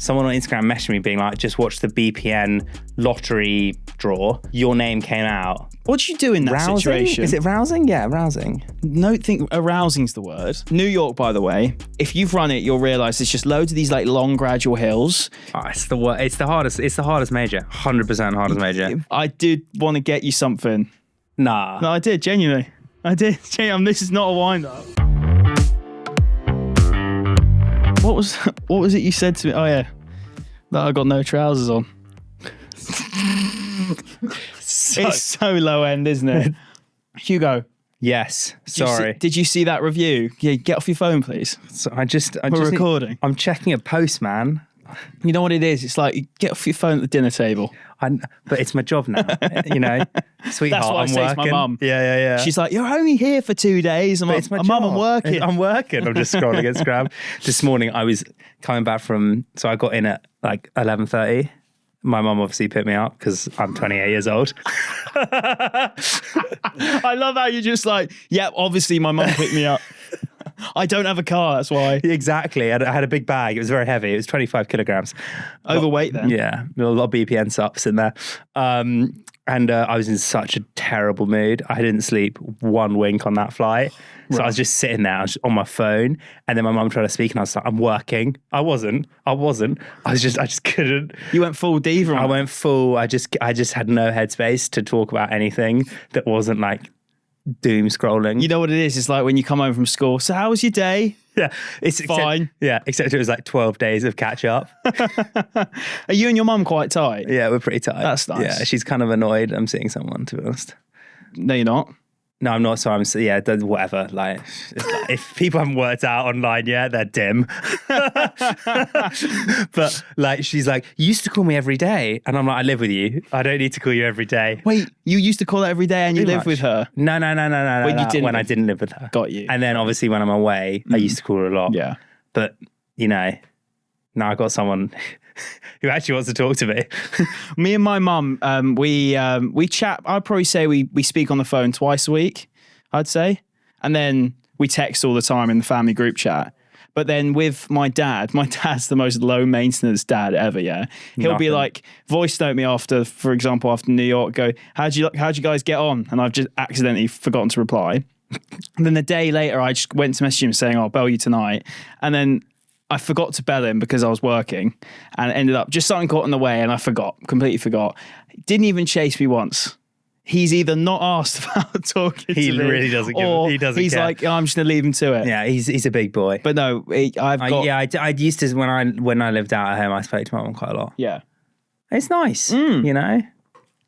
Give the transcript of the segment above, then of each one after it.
someone on Instagram messaged me being like, just watch the BPN lottery draw. Your name came out. What do you do in that situation? Is it rousing? Yeah, rousing. No, think arousing's the word. New York, by the way, if you've run it, you'll realise it's just loads of these like long gradual hills. Oh, it's the hardest major. 100% hardest major. I did want to get you something. Nah. No, I did, genuinely. This is not a wind-up. What was it you said to me? Oh yeah, that I got no trousers on. It's so low end, isn't it? Hugo. Yes. Sorry. Did you see that review? Yeah, get off your phone, please. So We're recording. I'm checking a post, man. You know what it is? It's like, get off your phone at the dinner table. But it's my job now, you know. Sweetheart, That's what I say to my mum. Yeah. She's like, you're only here for 2 days. I'm like, it's my mum, job. I'm working. I'm working. I'm just scrolling Instagram. This morning I was coming back so I got in at like 11:30. My mum obviously picked me up because I'm 28 years old. I love how you're just like, yeah, obviously my mum picked me up. I don't have a car, that's why. Exactly. I had a big bag. It was very heavy. It was 25 kilograms. Overweight then? Yeah. A lot of BPN sups in there. And I was in such a terrible mood. I didn't sleep one wink on that flight. So I was just sitting there, I was on my phone, and then my mum tried to speak, and I was like, I'm working. I wasn't. I just couldn't. You went full diva. I went full. I just had no headspace to talk about anything that wasn't like doom scrolling. You know what it is? It's like when you come home from school. So how was your day? Yeah, it's fine. Except it was like 12 days of catch up. Are you and your mum quite tight? Yeah, we're pretty tight. That's nice. Yeah, she's kind of annoyed I'm seeing someone, to be honest. No, you're not. No, I'm not. So whatever. Like, if people haven't worked out online yet, they're dim. But like, she's like, you used to call me every day, and I'm like, I live with you. I don't need to call you every day. Wait, you used to call her every day, and you live with her? No. When I didn't live with her. Got you. And then obviously when I'm away, I used to call her a lot. Yeah. But you know, now I got someone who actually wants to talk to me. Me and my mum, we chat. I'd probably say we speak on the phone twice a week, I'd say. And then we text all the time in the family group chat. But then with my dad's the most low maintenance dad ever, yeah. He'll be like, voice note me after, for example, after New York, go, how'd you guys get on? And I've just accidentally forgotten to reply. And then the day later, I just went to message him saying, I'll bell you tonight. And then I forgot to bell him because I was working, and it ended up just something got in the way, and I completely forgot. Didn't even chase me once. He's either not asked about talking to me. He really doesn't give a, he doesn't he's care. like, I'm just going to leave him to it. Yeah, he's a big boy. But no, I used to, when I lived out at home, I spoke to my mum quite a lot. Yeah. It's nice, you know?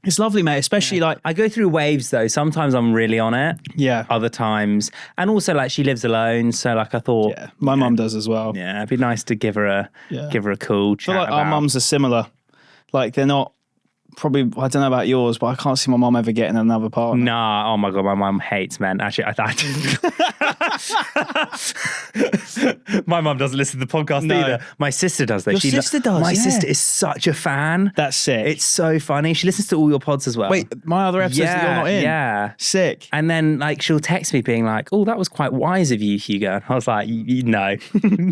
It's lovely, mate, especially like... I go through waves, though. Sometimes I'm really on it. Yeah. Other times. And also, like, she lives alone, so, like, I thought... Yeah, my mum does as well. Yeah, it'd be nice to give her a call, chat I feel like our mums are similar. Like, they're not... Probably, I don't know about yours, but I can't see my mum ever getting another partner. Nah, oh my God, my mum hates men. Actually, my mum doesn't listen to the podcast either. My sister does, though. Your sister does? My Yeah. sister is such a fan. That's sick. It's so funny. She listens to all your pods as well. Wait, my other episodes that you're not in? Yeah. Sick. And then, like, she'll text me being like, oh, that was quite wise of you, Hugo. And I was like, no.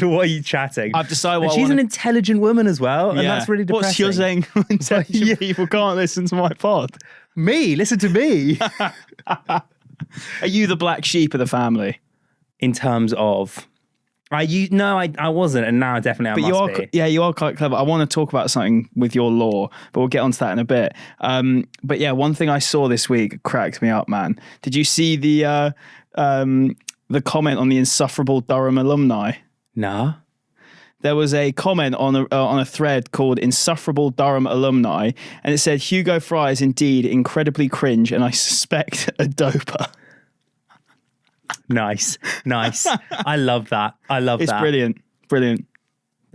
What are you chatting? I've decided what she's an intelligent woman as well, and that's really depressing. What's you're saying? Intelligent people can't listen to my pod. Me? Listen to me. Are you the black sheep of the family? In terms of... I wasn't, and now definitely I must be. Yeah, you are quite clever. I want to talk about something with your law, but we'll get onto that in a bit. But yeah, one thing I saw this week cracked me up, man. Did you see the comment on the insufferable Durham alumni? Nah. There was a comment on a thread called Insufferable Durham Alumni, and it said, Hugo Fry is indeed incredibly cringe, and I suspect a doper. Nice. I love that. It's brilliant.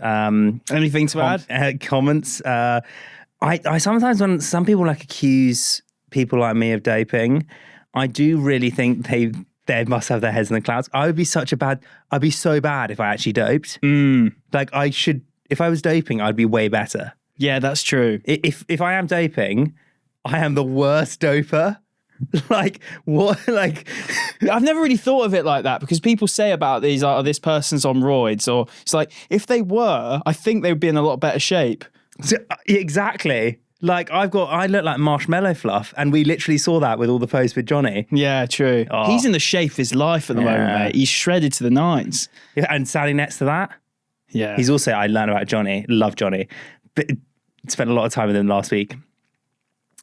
Anything to add? Comments. I sometimes, when some people like accuse people like me of doping, I do really think they must have their heads in the clouds. I'd be so bad if I actually doped. Like if I was doping, I'd be way better. Yeah, that's true. If I am doping, I am the worst doper. Like what? Like I've never really thought of it like that because people say about these, like, oh, this person's on roids, or it's like if they were, I think they would be in a lot better shape. exactly. Like I look like marshmallow fluff, and we literally saw that with all the posts with Johnny. Yeah, true. Oh. He's in the shape of his life at the moment, mate. He's shredded to the nines. Yeah, and standing next to that, Yeah. he's also, I learned about Johnny, love Johnny, but spent a lot of time with him last week.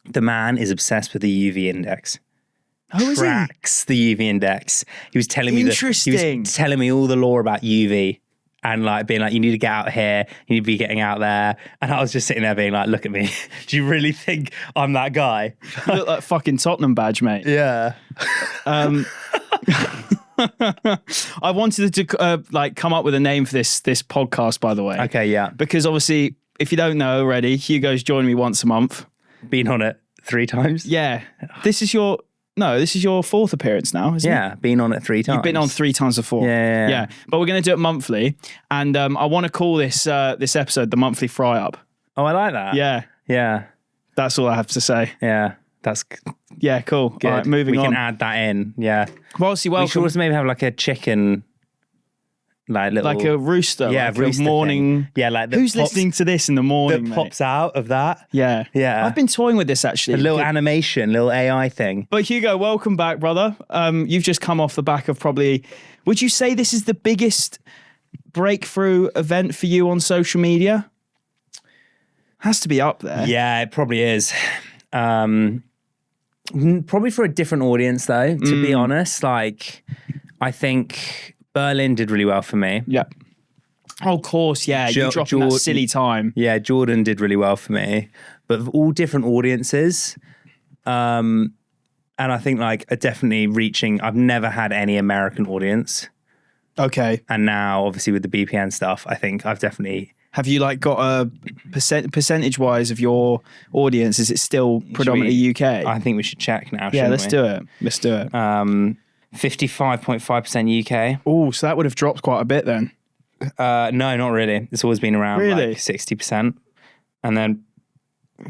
The man is obsessed with the UV index. Oh, is he? Tracks the UV index. He was telling me Interesting. He was telling me all the lore about UV and like being like, you need to get out here, you need to be getting out there. And I was just sitting there being like, look at me. Do you really think I'm that guy? You look like fucking Tottenham badge, mate. Yeah. I wanted to like come up with a name for this podcast, by the way. Okay, yeah. Because obviously, if you don't know already, Hugo's joining me once a month. Been on it 3 times. Yeah. This is your fourth appearance now, isn't it? Yeah, been on it 3 times. You've been on 3 times before. Yeah. But we're going to do it monthly. And I want to call this episode the monthly fry up. Oh, I like that. Yeah. Yeah. That's all I have to say. Yeah. That's Yeah, cool. good. All right, moving on. We can add that in. Yeah. Well, see, We should welcome. also maybe have like a chicken, like little, Like a rooster. yeah, like rooster a morning. thing. Yeah, like that Who's pops, listening to this in the morning, that mate? pops out of that. Yeah. Yeah. I've been toying with this actually. A little animation, little AI thing. But Hugo, welcome back, brother. You've just come off the back of probably, would you say this is the biggest breakthrough event for you on social media? Has to be up there. Yeah, it probably is. Probably for a different audience though, to be honest. Like, I think Berlin did really well for me. Yeah. Oh, of course, yeah. You dropping that silly time. Yeah, Jordan did really well for me. But of all different audiences, and I think like definitely reaching, I've never had any American audience. Okay. And now obviously with the BPN stuff, I think I've definitely... Have you like got a percentage wise of your audience? Is it still predominantly UK? I think we should check now. Yeah, let's we? do it. Let's do it. 55.5% UK. Oh, so that would have dropped quite a bit then. No, not really. It's always been around Really? like 60%. And then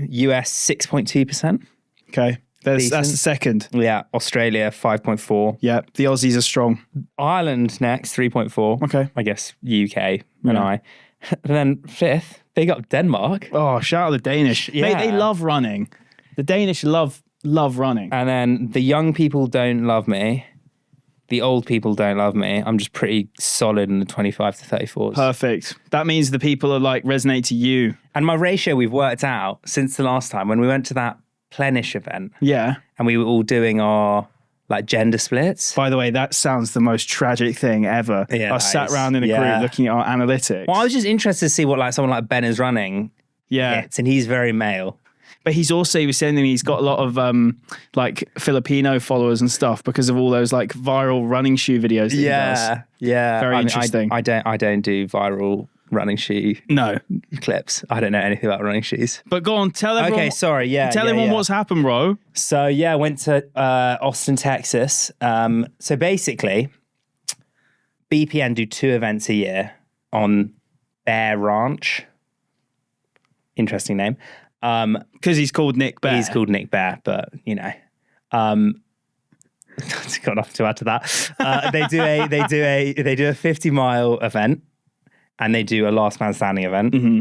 US 6.2%. Okay. That's Decent. the second. Yeah, Australia 5.4. Yeah, the Aussies are strong. Ireland next 3.4. Okay. I guess UK and I. And then 5th, big up Denmark. Oh, shout out the Danish. Yeah. Mate, they love running. The Danish love running. And then the young people don't love me. The old people don't love me. I'm just pretty solid in the 25 to 34s. Perfect. That means the people are like resonate to you. And my ratio we've worked out since the last time when we went to that Plenish event Yeah. and we were all doing our like gender splits. By the way, that sounds the most tragic thing ever. Yeah, I that sat is. around in a Yeah. group looking at our analytics. Well, I was just interested to see what like someone like Ben is running Yeah. hits, and he's very male. But he was saying to me he's got a lot of like Filipino followers and stuff because of all those like viral running shoe videos that he does. Yeah. Very interesting. I don't do viral running shoe No. clips. I don't know anything about running shoes. But go on, tell everyone. Okay, sorry. Yeah. Tell everyone what's happened, bro. So yeah, I went to Austin, Texas. So basically, BPN do 2 events a year on Bear Ranch. Interesting name. Because he's called Nick Bear. He's called Nick Bear, but you know, got nothing to add to that. They do a 50-mile event, and they do a last man standing event. Mm-hmm.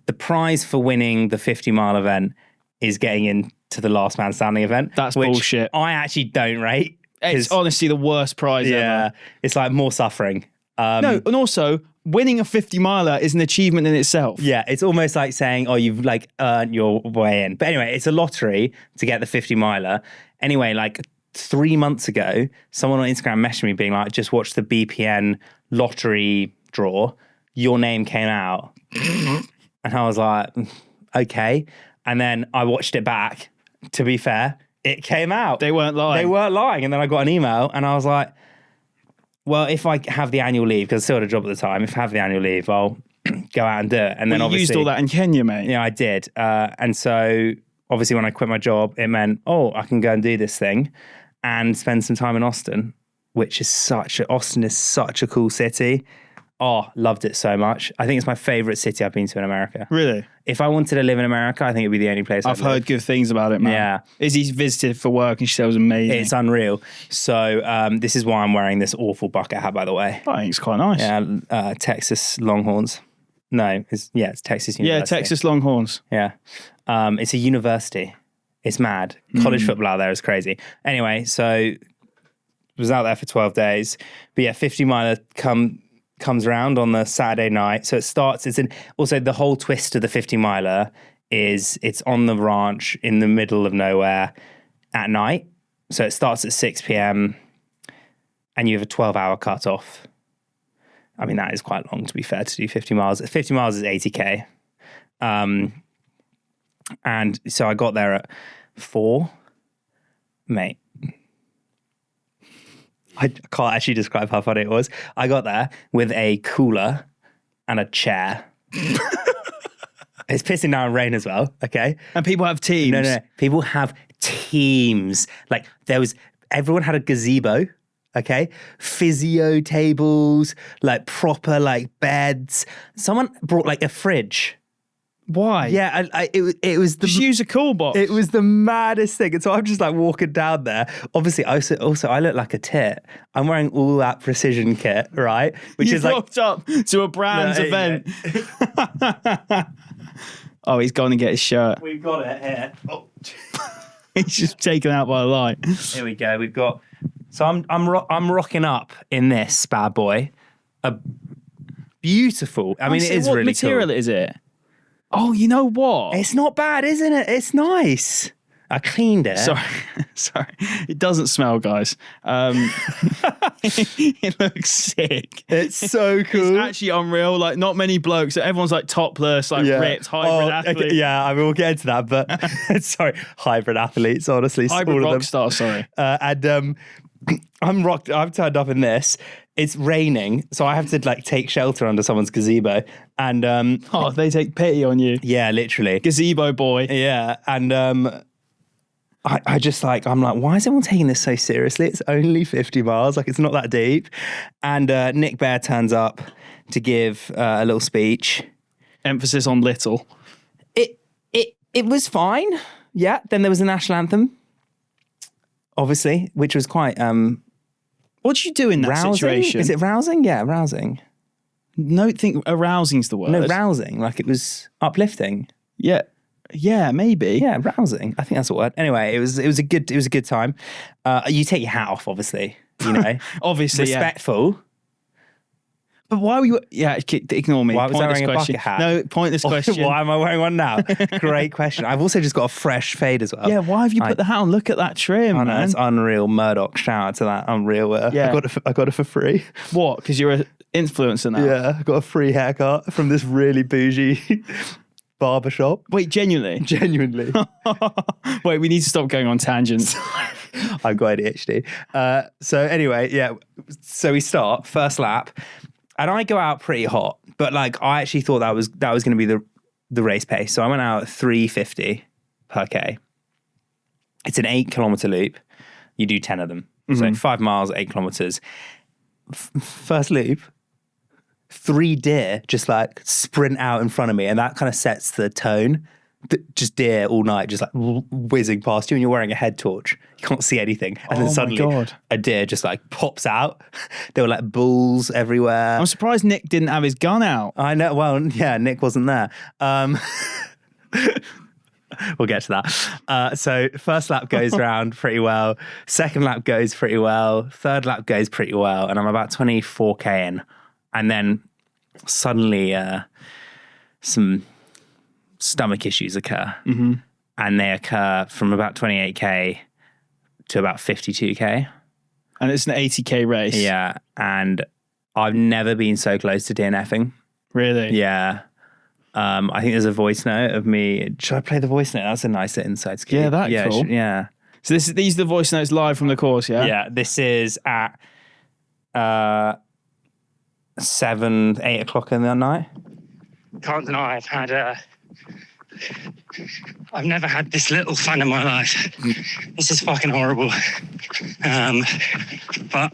The prize for winning the 50-mile event is getting into the last man standing event. That's which bullshit. I actually don't rate. It's honestly the worst prize ever. It's like more suffering. No, and also winning a 50 miler is an achievement in itself. Yeah, it's almost like saying, oh, you've like earned your way in. But anyway, it's a lottery to get the 50 miler. Anyway, like 3 months ago, someone on Instagram messaged me being like, just watch the BPN lottery draw. Your name came out. And I was like, okay. And then I watched it back. To be fair, it came out. They weren't lying. They weren't lying. And then I got an email and I was like, well, if I have the annual leave, because I still had a job at the time, if I have the annual leave, I'll go out and do it. And then you obviously used all that in Kenya, mate. Yeah, I did. And so obviously when I quit my job, it meant, oh, I can go and do this thing and spend some time in Austin, which is Austin is such a cool city. Oh, loved it so much. I think it's my favorite city I've been to in America. Really? If I wanted to live in America, I think it'd be the only place I've heard good things about it, man. Yeah. Izzy's visited for work and she said it was amazing. It's unreal. So this is why I'm wearing this awful bucket hat, by the way. I think it's quite nice. Yeah, Texas Longhorns. No, it's Texas University. Yeah, Texas Longhorns. Yeah. It's a university. It's mad. College football out there is crazy. Anyway, so was out there for 12 days. But yeah, 50 miler comes around on the Saturday night. So it starts, also the whole twist of the 50 miler is it's on the ranch in the middle of nowhere at night. So it starts at 6 p.m. and you have a 12-hour cutoff. I mean, that is quite long, to be fair, to do 50 miles. 50 miles is 80K. And so I got there at 4. Mate, I can't actually describe how funny it was. I got there with a cooler and a chair. It's pissing down rain as well, okay? And people have teams. No. People have teams. Like, everyone had a gazebo, okay? Physio tables, like proper like beds. Someone brought like a fridge. Why? Yeah, it was the... Just use a cool box. It was the maddest thing. And so I'm just like walking down there. Obviously, also I look like a tit. I'm wearing all that precision kit, right? Which is rocked up to a brand's event. Oh, he's gone to get his shirt. We've got it here. Oh. He's just taken out by the light. Here we go. We've got... So I'm rocking up in this bad boy. A beautiful... I mean, it is really cool. What material is it? Oh, you know what? It's not bad, isn't it? It's nice. I cleaned it. Sorry. It doesn't smell, guys. It looks sick. It's so cool. It's actually unreal. Like, not many blokes. Everyone's like topless, like ripped, hybrid athletes. Okay, yeah, I mean, we'll get into that, but sorry, hybrid athletes, honestly. Hybrid rock star, sorry. And I've turned up in this. It's raining, so I have to like take shelter under someone's gazebo. And they take pity on you. Yeah, literally. Gazebo boy. Yeah. And I just like, I'm like, why is everyone taking this so seriously? It's only 50 miles, like it's not that deep. And Nick Bear turns up to give a little speech. Emphasis on little. It was fine. Yeah. Then there was the national anthem, obviously, which was quite what do you do in that rousing? situation? Is it rousing? Yeah, rousing. No, think arousing's the word. No, rousing. Like it was uplifting. Yeah, maybe. Yeah, rousing. I think that's the word. Anyway, it was a good time. You take your hat off, obviously. You know, obviously, respectful. Yeah. But why were you? Yeah, ignore me. Why was I pointless wearing question. a bucket hat? No, pointless question. Why am I wearing one now? Great question. I've also just got a fresh fade as well. Yeah, why have you put the hat on? Look at that trim, I know, man. it's unreal. Murdoch, shout out to that. Unreal. Yeah. I got it for free. What? Because you're an influencer now? Yeah, I got a free haircut from this really bougie barbershop. Wait, genuinely? Genuinely. Wait, we need to stop going on tangents. I've got ADHD. So anyway, yeah. So we start, first lap. And I go out pretty hot, but like I actually thought that was going to be the race pace. So I went out at 350 per K. It's an 8-kilometer loop. You do 10 of them. So 5 miles, 8 kilometers. First loop, 3 deer just like sprint out in front of me, and that kind of sets the tone. Just deer all night, just like whizzing past you, and you're wearing a head torch. You can't see anything. And then suddenly a deer just like pops out. There were like bulls everywhere. I'm surprised Nick didn't have his gun out. I know. Well, yeah, Nick wasn't there. We'll get to that. So first lap goes around pretty well. Second lap goes pretty well. Third lap goes pretty well. And I'm about 24K in. And then suddenly some stomach issues occur. And they occur from about 28K to about 52K. And it's an 80K race. Yeah. And I've never been so close to DNFing. Really? Yeah. I think there's a voice note of me. Should I play the voice note? That's a nice inside scoop. Yeah, that's cool. Yeah. So these are the voice notes live from the course, yeah? Yeah. This is at 7, 8 o'clock in the night. Can't deny I've never had this little fun in my life. This is fucking horrible. But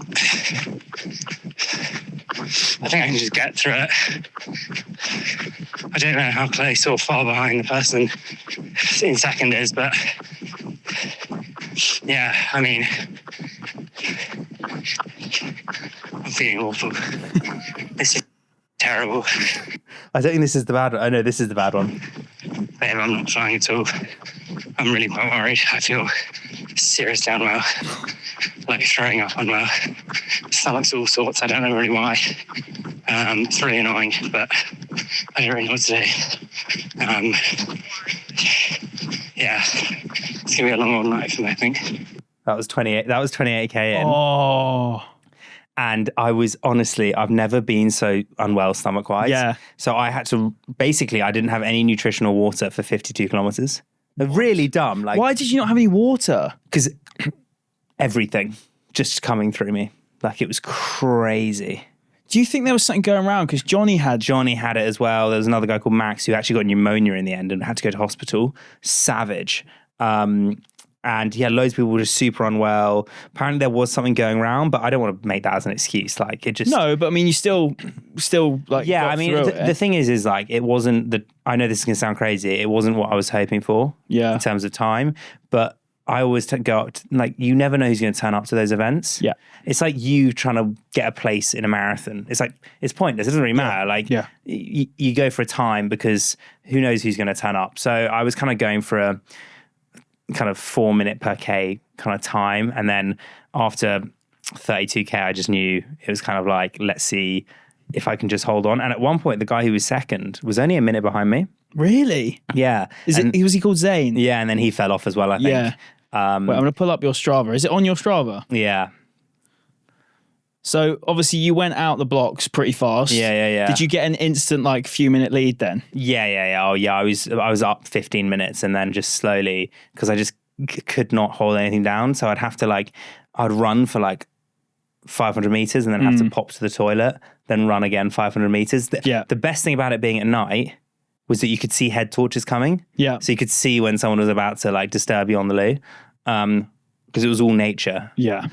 I think I can just get through it. I don't know how close or far behind the person in second is, but yeah, I mean, I'm feeling awful. This is terrible. I don't think this is the bad one. Oh no, this is the bad one. Babe, I'm not trying at all. I'm really quite worried. I feel seriously unwell, like throwing up unwell. Stomach's all sorts. I don't know really why. It's really annoying, but I don't really know what to do. Yeah, it's gonna be a long old night for me, I think. That was 28. That was 28k in. Oh. And I was honestly, I've never been so unwell stomach wise. Yeah. So I had to basically, I didn't have any nutritional water for 52 kilometers. Really dumb. Like, Why did you not have any water? because everything just coming through me, like it was crazy. Do you think there was something going around? Because Johnny had it as well. There was another guy called Max who actually got pneumonia in the end and had to go to hospital. Savage. And yeah, loads of people were just super unwell. Apparently there was something going around, but I don't want to make that as an excuse. Like it just... No, but I mean, you still like... Yeah, got I mean, through the thing is like, it wasn't the... I know this is going to sound crazy. It wasn't what I was hoping for in terms of time, but I always go up to, like, you never know who's going to turn up to those events. Yeah. It's like you trying to get a place in a marathon. It's like, it's pointless. It doesn't really matter. Like, you go for a time because who knows who's going to turn up. So I was kind of going for a kind of 4 minute per K kind of time. And then after 32K, I just knew it was kind of like, let's see if I can just hold on. And at one point, the guy who was second was only a minute behind me. Really? Yeah. Was he called Zane? Yeah, and then he fell off as well, I think. Yeah. Wait, I'm going to pull up your Strava. Is it on your Strava? Yeah. So obviously you went out the blocks pretty fast. Yeah. Did you get an instant like few minute lead then? Yeah. Oh yeah, I was up 15 minutes and then just slowly, because I just could not hold anything down. So I'd run for like 500 meters and then have to pop to the toilet, then run again 500 meters. The best thing about it being at night was that you could see head torches coming. Yeah. So you could see when someone was about to like disturb you on the loo, because it was all nature. Yeah.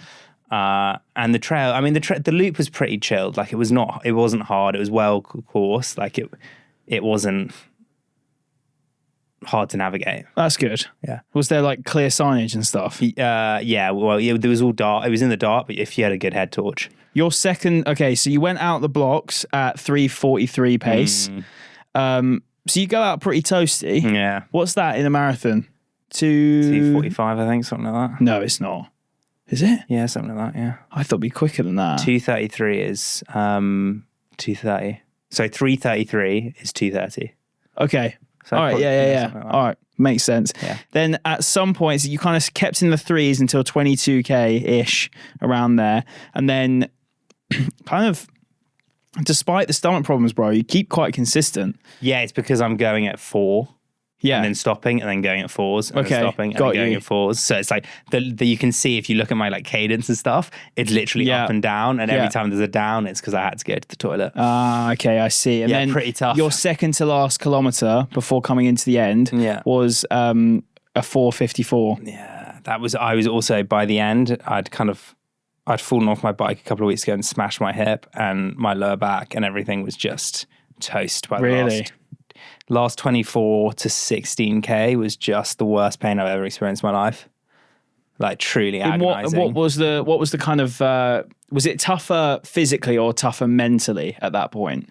And the trail, I mean, the loop was pretty chilled. Like it wasn't hard. It was well coursed. Like it wasn't hard to navigate. That's good. Yeah. Was there like clear signage and stuff? Yeah. Well, there was all dark. It was in the dark, but if you had a good head torch. Your second, okay, so you went out the blocks at 3:43 pace. So you go out pretty toasty. Yeah. What's that in a marathon? 2:45, I think, something like that. No, it's not. Is it? Yeah, something like that, yeah. I thought it'd be quicker than that. 2:33 is 2:30. So 3:33 is 2:30. Okay. So all right, yeah. Like All right, makes sense. Yeah. Then at some points, you kind of kept in the threes until 22K-ish, around there. And then kind of, despite the stomach problems, bro, you keep quite consistent. Yeah, it's because I'm going at 4. Yeah. And then stopping and then going at 4s and Okay, then stopping and got then going you. at 4s. So it's like you can see if you look at my like cadence and stuff, it's literally up and down. And every time there's a down, it's because I had to go to the toilet. Okay, I see. And Yeah, then pretty tough. Your second to last kilometer before coming into the end was a 4:54. Yeah, I was also, by the end, I'd fallen off my bike a couple of weeks ago and smashed my hip and my lower back, and everything was just toast by the last 24 to 16K was just the worst pain I've ever experienced in my life. Like truly agonizing. What was the kind of, was it tougher physically or tougher mentally at that point?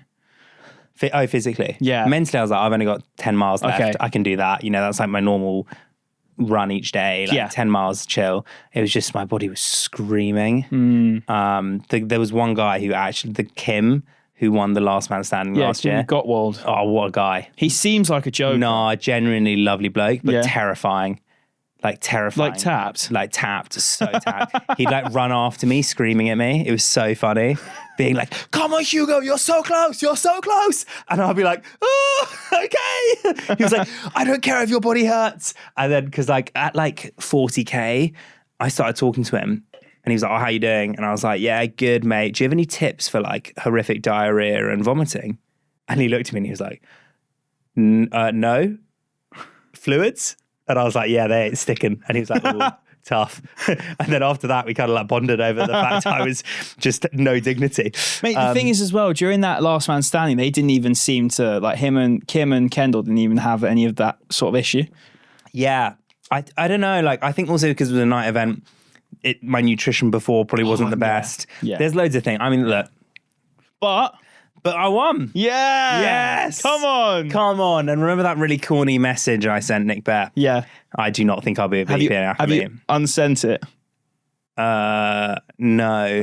Physically? Yeah. Mentally, I was like, I've only got 10 miles left. Okay. I can do that. You know, that's like my normal run each day, like 10 miles chill. It was just, my body was screaming. There was one guy who actually, Kim, who won the last man standing last year. Gottwald. Oh, what a guy. He seems like a joke. No, genuinely lovely bloke, but terrifying. Like terrifying. Like tapped, so tapped. He'd like run after me, screaming at me. It was so funny. Being like, come on, Hugo, you're so close. And I'll be like, oh, okay. He was like, I don't care if your body hurts. And then, because like at like 40K, I started talking to him. And he was like, oh, how you doing? And I was like, yeah, good, mate. Do you have any tips for like horrific diarrhea and vomiting? And he looked at me and he was like, no. Fluids? And I was like, yeah, they ain't sticking. And he was like, oh, tough. And then after that, we kind of like bonded over the fact I was just no dignity. Mate, the thing is as well, during that last man standing, they didn't even seem to, like him and Kim and Kendall didn't even have any of that sort of issue. Yeah. I don't know. Like, I think also because it was a night event, my nutrition before probably wasn't the best. Yeah. There's loads of things. I mean, look. But I won. yeah. Yes. Come on. And remember that really corny message I sent Nick Bear? Yeah. I do not think I'll be a BPN athlete. Have you unsent it? No.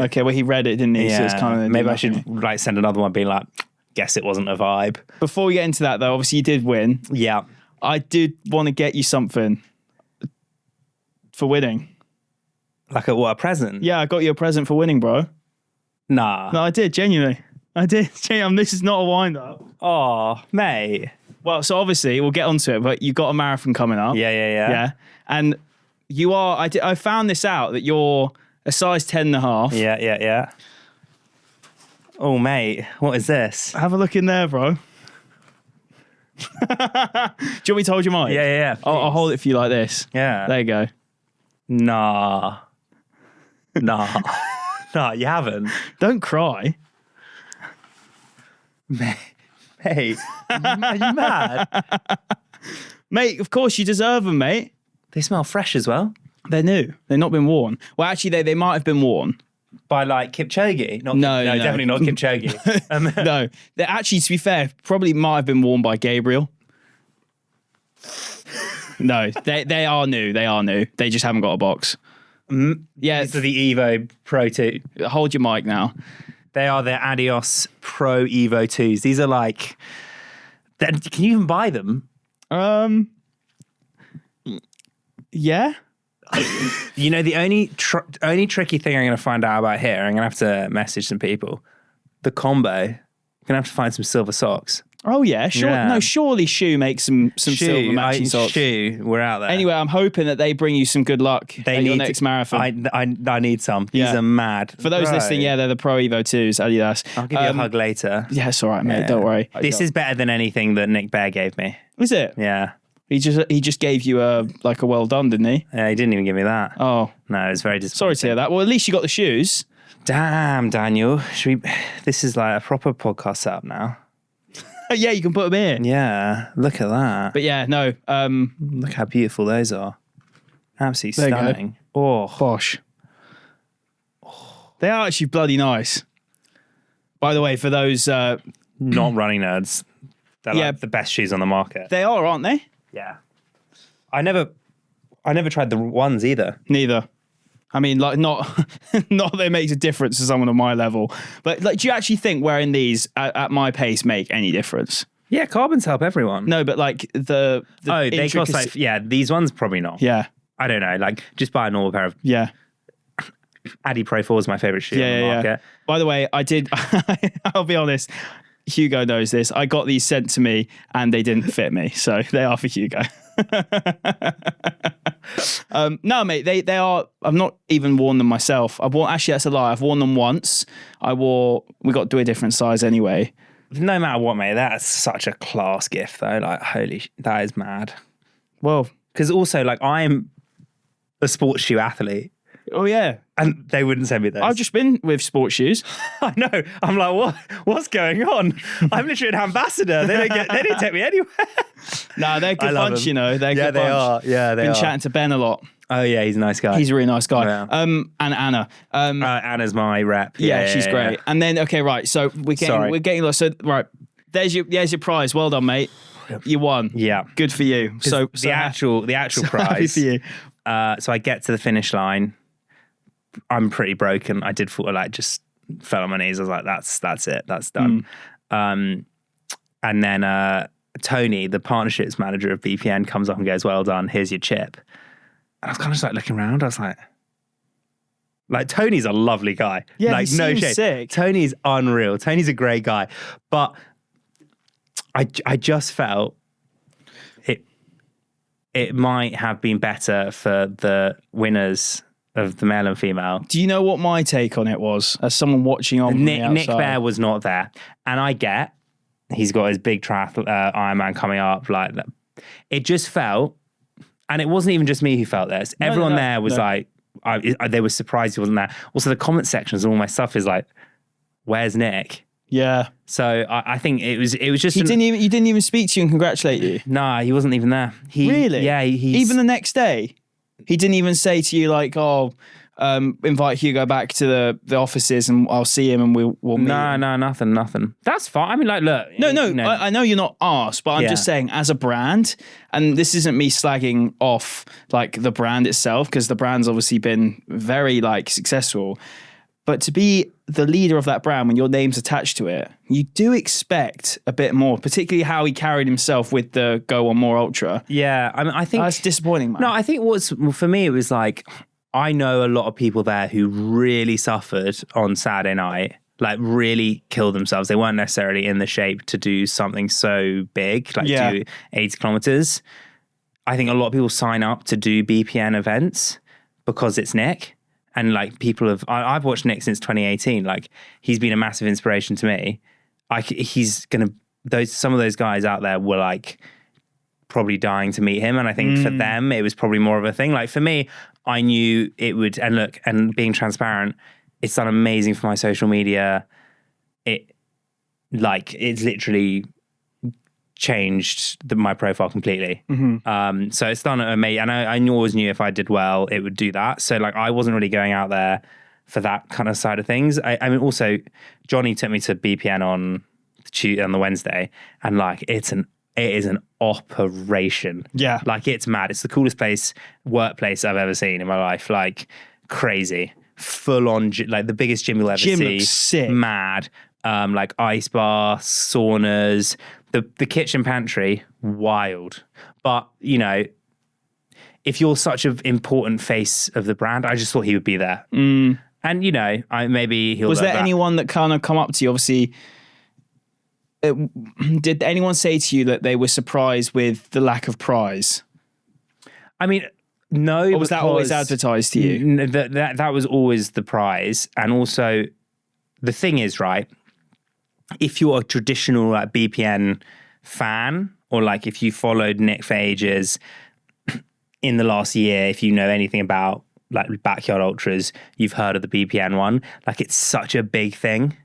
Okay, well, he read it, didn't he? So it's kind of maybe I should like send another one being like, guess it wasn't a vibe. Before we get into that, though, obviously you did win. Yeah. I did want to get you something for winning. Like a present? Yeah, I got you a present for winning, bro. Nah. No, I did, genuinely. I did. This is not a wind-up. Oh, mate. Well, so obviously, we'll get onto it, but you've got a marathon coming up. Yeah. Yeah. And you are, I found this out, that you're a size 10.5. Yeah. Oh, mate. What is this? Have a look in there, bro. Do you want me to hold your mic? Yeah. I'll hold it for you like this. Yeah. There you go. Nah, you haven't. Don't cry. Hey, are you mad? Mate, of course you deserve them, mate. They smell fresh as well. They're new. They've not been worn. Well, actually, they might have been worn. By like Kipchoge? No, definitely not Kipchoge. No, they actually, to be fair, probably might have been worn by Gabriel. No, they are new. They are new. They just haven't got a box. Yeah. These are the Evo Pro 2. Hold your mic now. They are the Adios Pro Evo 2s. These are like... Can you even buy them? Yeah. You know, the only tricky thing I'm going to find out about here, I'm going to have to message some people. The combo. I'm going to have to find some silver socks. Oh, yeah. Sure. Yeah. No, surely Shoe makes some silver matching socks. Shoe, we're out there. Anyway, I'm hoping that they bring you some good luck at your next marathon. I need some. These are mad. For those listening, yeah, they're the Pro Evo 2s, Adidas. I'll give you a hug later. Yeah, it's all right, mate. Don't worry. This is better than anything that Nick Bear gave me. Is it? Yeah. He just gave you a well done, didn't he? Yeah, he didn't even give me that. Oh. No, it was very disappointing. Sorry to hear that. Well, at least you got the shoes. Damn, Daniel. This is like a proper podcast setup now. Yeah, you can put them in. Yeah, look at that. But yeah, no. Look how beautiful those are. Absolutely stunning. Oh, Bosh. They are actually bloody nice. By the way, for those not running nerds, they're like the best shoes on the market. They are, aren't they? Yeah. I never tried the ones either. Neither. I mean, like, not that it makes a difference to someone on my level, but like, do you actually think wearing these at my pace make any difference? Yeah, carbons help everyone. No, but like the they cost like, these ones probably not. Yeah. I don't know, like just buy a normal pair of Adi Pro 4 is my favorite shoe on the market. Yeah. By the way, I did, I'll be honest, Hugo knows this. I got these sent to me and they didn't fit me, so they are for Hugo. No, mate, they are. I've not even worn them myself. Actually, that's a lie. I've worn them once. We got to do a different size anyway. No matter what, mate, that's such a class gift though. Like, that is mad. Well, because also, like, I'm a sports shoe athlete. Oh yeah, and they wouldn't send me those. I've just been with sports shoes. I know. I'm like, what's going on? I'm literally an ambassador. They don't take me anywhere. No, they're good bunch, you know. They're good bunch. They are. Yeah, they are. Been chatting to Ben a lot. Oh yeah, he's a nice guy. He's a really nice guy. Yeah. And Anna. Anna's my rep. Yeah, she's great. Yeah. And then right. So we're getting so right. There's your prize. Well done, mate. You won. Yeah, good for you. So the actual prize. Happy for you. So I get to the finish line. I'm pretty broken. I did just fell on my knees. I was like, that's it. That's done. And then Tony, the partnerships manager of BPN, comes up and goes, well done, here's your chip. And I was kind of just like looking around. I was like Tony's a lovely guy. Yeah, like, he no seems shade. sick. Tony's unreal. Tony's a great guy. But I just felt it might have been better for the winners of the male and female. Do you know what my take on it was? As someone watching on Nick Bear was not there. And I get he's got his big Ironman coming up. Like, it just felt And it wasn't even just me who felt this. Everyone there was like, they were surprised he wasn't there. Also, the comment sections and all my stuff is like, where's Nick? Yeah. So I think it was just... You didn't even speak to you and congratulate you? Nah, he wasn't even there. Really? Yeah. Even the next day? He didn't even say to you like, invite Hugo back to the offices and I'll see him and we'll meet. No, nothing. That's fine. I mean, like, look. No, you know, I know you're not arsed, but I'm just saying as a brand, and this isn't me slagging off like the brand itself, because the brand's obviously been very like successful, but to be the leader of that brand when your name's attached to it, you do expect a bit more, particularly how he carried himself with the Go On More Ultra. Yeah, I mean, I think... That's disappointing, man. No, I think for me, it was like, I know a lot of people there who really suffered on Saturday night, like really killed themselves. They weren't necessarily in the shape to do something so big, like do 80 kilometers. I think a lot of people sign up to do BPN events because it's Nick. And like I've watched Nick since 2018. Like he's been a massive inspiration to me. Some of those guys out there were like probably dying to meet him. And I think for them, it was probably more of a thing. Like for me, I knew it would, and look, and being transparent, it's done amazing for my social media. It's literally changed my profile completely. So it's done amazing. And I always knew if I did well, it would do that. So like, I wasn't really going out there for that kind of side of things. I mean, also Johnny took me to BPN on the Wednesday, and like, it is an operation. Yeah. Like it's mad. It's the coolest workplace I've ever seen in my life. Like crazy, full on, like the biggest gym you'll ever see. Looks sick. Mad. Like ice baths, saunas, the kitchen pantry, wild. But, you know, if you're such an important face of the brand, I just thought he would be there. And, you know, maybe he'll... Was there anyone that kind of come up to you, obviously... did anyone say to you that they were surprised with the lack of prize? I mean, no. Or was that always advertised to you? That was always the prize. And also, the thing is, right, if you're a traditional like BPN fan, or like if you followed Nick for ages in the last year, if you know anything about like backyard ultras, you've heard of the BPN one. Like it's such a big thing.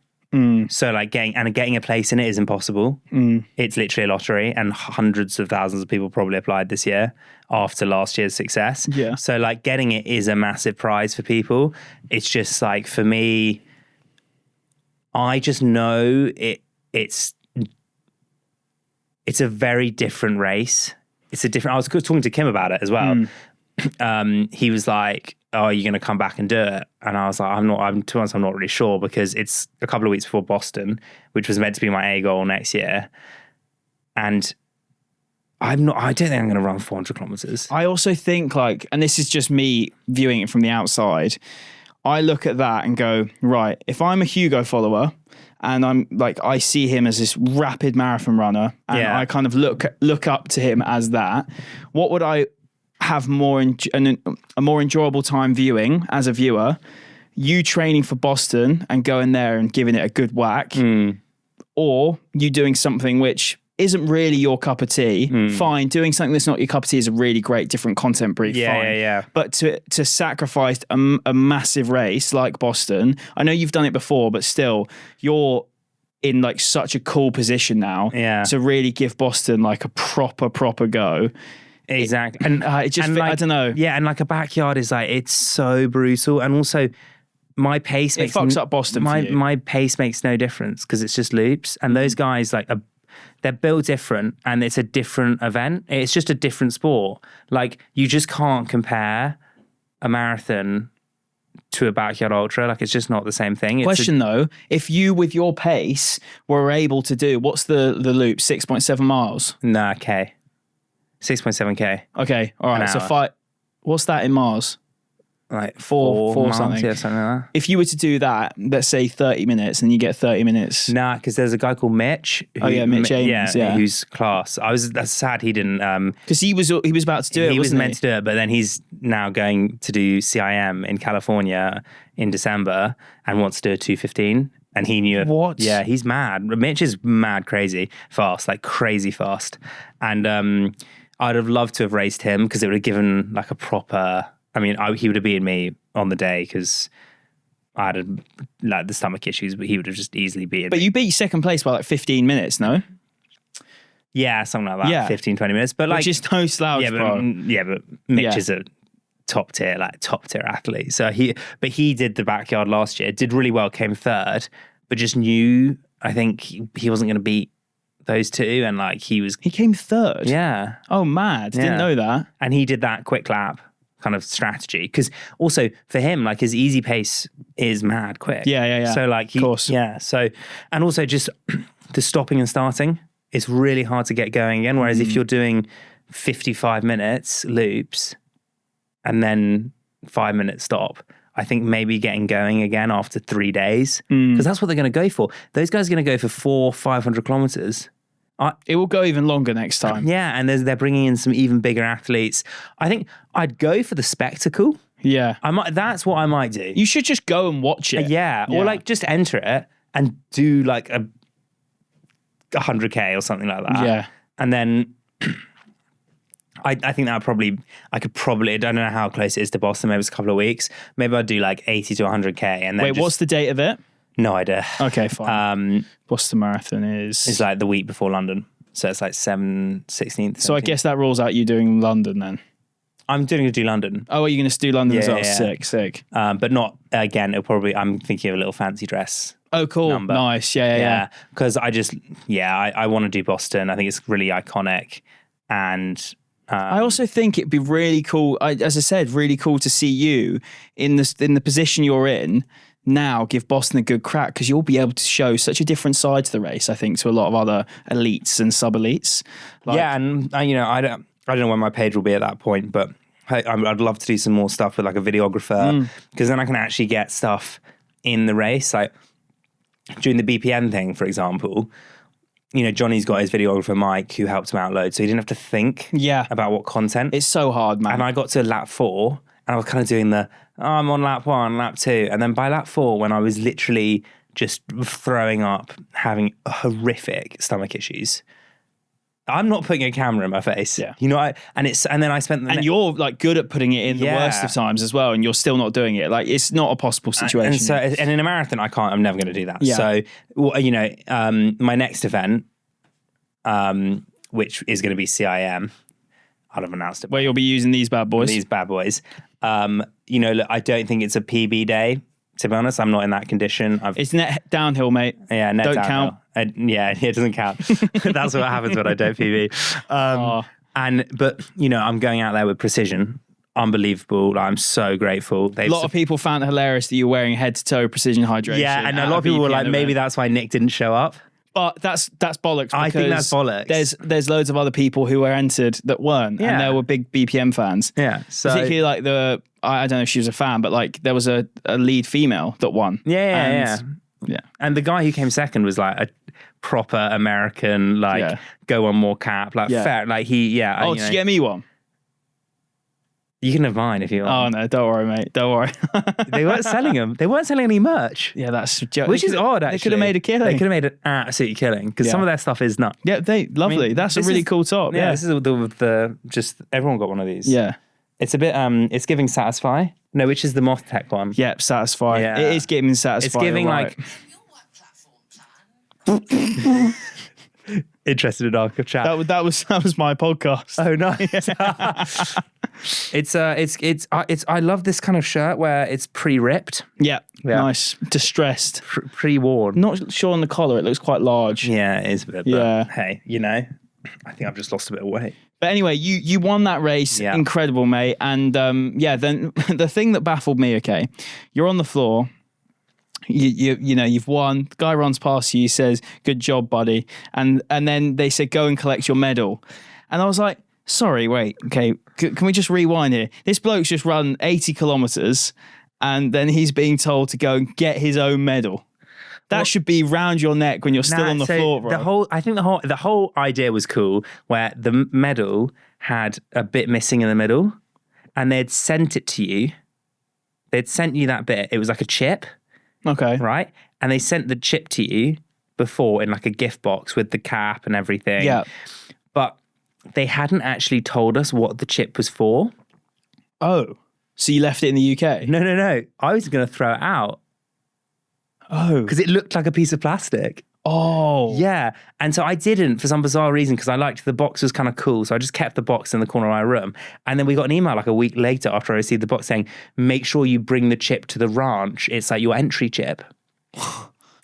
So like getting a place in it is impossible. It's literally a lottery, and hundreds of thousands of people probably applied this year after last year's success. Yeah. So like getting it is a massive prize for people. It's just like, for me, I just know it's a very different race. I was talking to Kim about it as well. He was like, "Oh, are you going to come back and do it?" And I was like, I'm not really sure, because it's a couple of weeks before Boston, which was meant to be my A goal next year. And I don't think I'm going to run 400 kilometers. I also think like, and this is just me viewing it from the outside, I look at that and go, right, if I'm a Hugo follower and I'm like, I see him as this rapid marathon runner, and I kind of look up to him as that, what would I have a more enjoyable time viewing as a viewer? You training for Boston and going there and giving it a good whack, or you doing something which isn't really your cup of tea. Fine, doing something that's not your cup of tea is a really great different content brief. Fine. But to sacrifice a massive race like Boston, I know you've done it before, but still, you're in like such a cool position now to really give Boston like a proper go. Exactly. And it just, like, I don't know. Yeah, and like a backyard is like, it's so brutal. And also my pace makes... It fucks up Boston for you. My pace makes no difference because it's just loops. And those guys, like, they're built different, and it's a different event. It's just a different sport. Like, you just can't compare a marathon to a backyard ultra. Like, it's just not the same thing. Question though, if you with your pace were able to do, what's the loop, 6.7 miles? Nah, K. 6.7K. Okay, all right. So what's that in miles? Like four miles, something. Yeah, something like that. If you were to do that, let's say 30 minutes, and you get 30 minutes. Nah, because there's a guy called Mitch. Mitch Ames, who's class. That's sad he didn't. Because he was about to do it. He was meant to do it, but then he's now going to do CIM in California in December and wants to do a 2:15. And he knew it. What? Yeah, he's mad. Mitch is mad, crazy fast, like crazy fast. And I'd have loved to have raced him because it would have given like a proper. I mean, he would have beaten me on the day because I had like the stomach issues, but he would have just easily beaten But me. you beat second place by like 15 minutes, no? Yeah, something like that. Yeah. 15, 20 minutes. But like, Which is no slouch, bro. but Mitch Yeah. is a top tier athlete. So he did the backyard last year, did really well, came third, but just knew, I think he wasn't going to beat those two. And like he came third? Yeah. Oh, mad. Didn't know that. And he did that quick lap kind of strategy. Because also for him, like his easy pace is mad quick. Yeah. So like, of course. Yeah. So, and also just the stopping and starting, it's really hard to get going again. Whereas if you're doing 55 minutes loops and then 5 minutes stop, I think maybe getting going again after 3 days, because that's what they're going to go for. Those guys are going to go for 500 kilometers. It will go even longer next time. Yeah, and they're bringing in some even bigger athletes. I think I'd go for the spectacle. Yeah. That's what I might do. You should just go and watch it. Yeah, or like just enter it and do like a 100K or something like that. Yeah. And then I think that I don't know how close it is to Boston. Maybe it's a couple of weeks. Maybe I'd do like 80 to 100K. And then what's the date of it? No idea. Okay, fine. Boston Marathon It's like the week before London. So it's like 16th. So I guess that rules out you doing London then. I'm going to do London. Oh, are you going to do London as well? Yeah. Sick. But not, again, I'm thinking of a little fancy dress. Oh, cool. Number. Nice. Yeah. Because I want to do Boston. I think it's really iconic. And I also think it'd be really cool, as I said, really cool to see you in the position you're in now, give Boston a good crack, because you'll be able to show such a different side to the race, I think, to a lot of other elites and sub-elites. And I don't know when my page will be at that point, but I'd love to do some more stuff with like a videographer, because then I can actually get stuff in the race. Like during the BPN thing, for example, Johnny's got his videographer Mike, who helped him out loads, so he didn't have to think about what content. It's so hard, man. And I got to lap 4 and I was kind of doing I'm on lap 1, lap 2. And then by lap 4, when I was literally just throwing up, having horrific stomach issues, I'm not putting a camera in my face. Yeah. And then I spent and you're like good at putting it in the worst of times as well, and you're still not doing it. Like it's not a possible situation. And in a marathon, I'm never going to do that. Yeah. So, my next event, which is going to be CIM, I'll have announced it. Where you'll be using these bad boys. Look, I don't think it's a PB day. To be honest, I'm not in that condition. It's net downhill, mate. Yeah, net don't downhill. count. It doesn't count. That's what happens when I don't PB. But I'm going out there with precision. Unbelievable. I'm so grateful. A lot of people found it hilarious that you're wearing head to toe precision hydration. Yeah, and a lot of people were like, maybe that's why Nick didn't show up. But that's bollocks. I think that's bollocks. There's loads of other people who were entered that weren't, and they were big BPM fans. Yeah, so particularly like I don't know if she was a fan, but like there was a lead female that won. Yeah. And the guy who came second was like a proper American, go on more cap, fair. Like he, did you get me one? You can have mine if you want. Oh no, don't worry, mate. Don't worry. They weren't selling them. They weren't selling any merch. Yeah, that's which is odd. Actually, they could have made a killing. They could have made an absolute killing, because some of their stuff is nuts. Yeah, lovely. That's a really cool top. Yeah, this is the just everyone got one of these. Yeah, it's a bit it's giving Satisfy. No, which is the Moth Tech one. Yep, Satisfy. Yeah. It is giving Satisfy. It's giving like interested in our chat. That was my podcast. Oh nice. It's I love this kind of shirt where it's pre-ripped. Yeah. Nice. Distressed. Pre-worn. Not sure on the collar, it looks quite large. Yeah, it is a bit. But hey, I think I've just lost a bit of weight. But anyway, you won that race. Yeah. Incredible, mate. And then the thing that baffled me, okay, you're on the floor. You've won. The guy runs past you, says, "Good job, buddy." And then they said, "Go and collect your medal." And I was like, sorry, wait, okay, can we just rewind here? This bloke's just run 80 kilometers and then he's being told to go and get his own medal. That should be round your neck when you're still on the floor, bro. I think the whole idea was cool, where the medal had a bit missing in the middle and they'd sent it to you. They'd sent you that bit. It was like a chip. Okay. Right? And they sent the chip to you before in like a gift box with the cap and everything. Yeah. But they hadn't actually told us what the chip was for. Oh, so you left it in the UK? No. I was going to throw it out. Oh. Because it looked like a piece of plastic. Oh. Yeah. And so I didn't for some bizarre reason because I liked the box was kind of cool. So I just kept the box in the corner of my room. And then we got an email like a week later after I received the box saying, make sure you bring the chip to the ranch. It's like your entry chip.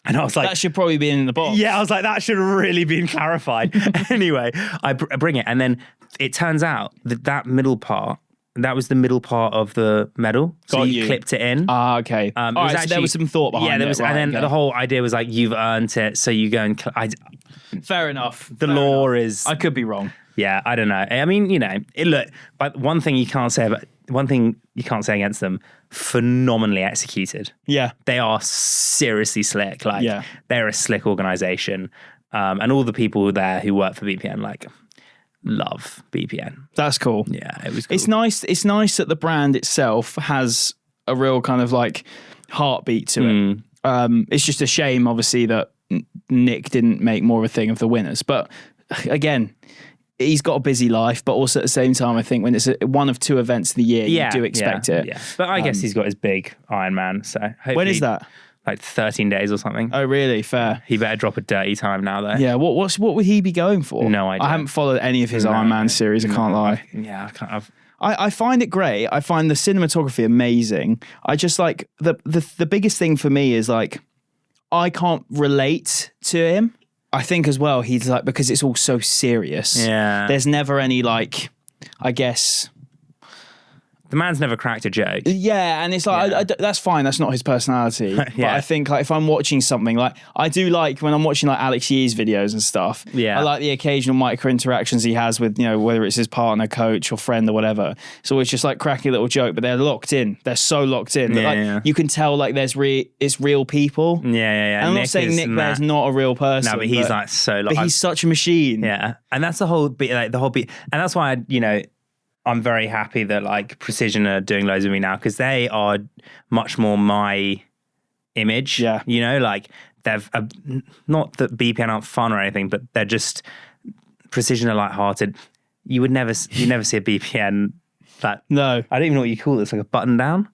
And I was like, that should probably be in the box. Yeah, I was like, that should have really been clarified. Anyway, I bring it. And then it turns out that middle part, that was the middle part of the medal. So you clipped it in. Ah, okay. All right, so there was some thought behind it. Yeah, there was, right, and then the whole idea was like, you've earned it, so you go and... Fair enough. The law is... I could be wrong. Yeah, I don't know. I mean, you know, look, but one thing you can't say against them, phenomenally executed. Yeah. They are seriously slick. Like, yeah. They're a slick organization. And all the people there who work for BPN, like, love BPN. That's cool. Yeah, it was cool. It's nice that the brand itself has a real kind of like heartbeat to it. It's just a shame, obviously, that Nick didn't make more of a thing of the winners. But again, he's got a busy life, but also at the same time, I think when it's one of two events of the year, you do expect it. Yeah. But I guess he's got his big Ironman, so hopefully... When is that? Like 13 days or something. Oh, really? Fair. He better drop a dirty time now, though. Yeah, what would he be going for? No idea. I haven't followed any of his Ironman series, I can't lie. I find it great. I find the cinematography amazing. I just like, the biggest thing for me is like, I can't relate to him. I think as well, he's like, because it's all so serious. Yeah. There's never any like, I guess... The man's never cracked a joke. Yeah, and it's like, that's fine, that's not his personality. But I think like if I'm watching something, like I do like when I'm watching like Alex Yee's videos and stuff, I like the occasional micro interactions he has with, you know, whether it's his partner, coach or friend or whatever. It's always just like cracking a little joke, but they're locked in. They're so locked in. You can tell like it's real people. Yeah. And I'm not saying Nick Blair's not a real person. No, but he's like so... But he's such a machine. Yeah, and that's the whole bit, like the whole bit. And that's why, I'm very happy that like Precision are doing loads with me now because they are much more my image. Yeah. Like they've not that BPN aren't fun or anything, but they're just Precision are lighthearted. You never see a BPN that. No, I don't even know what you call it. It's like a button down.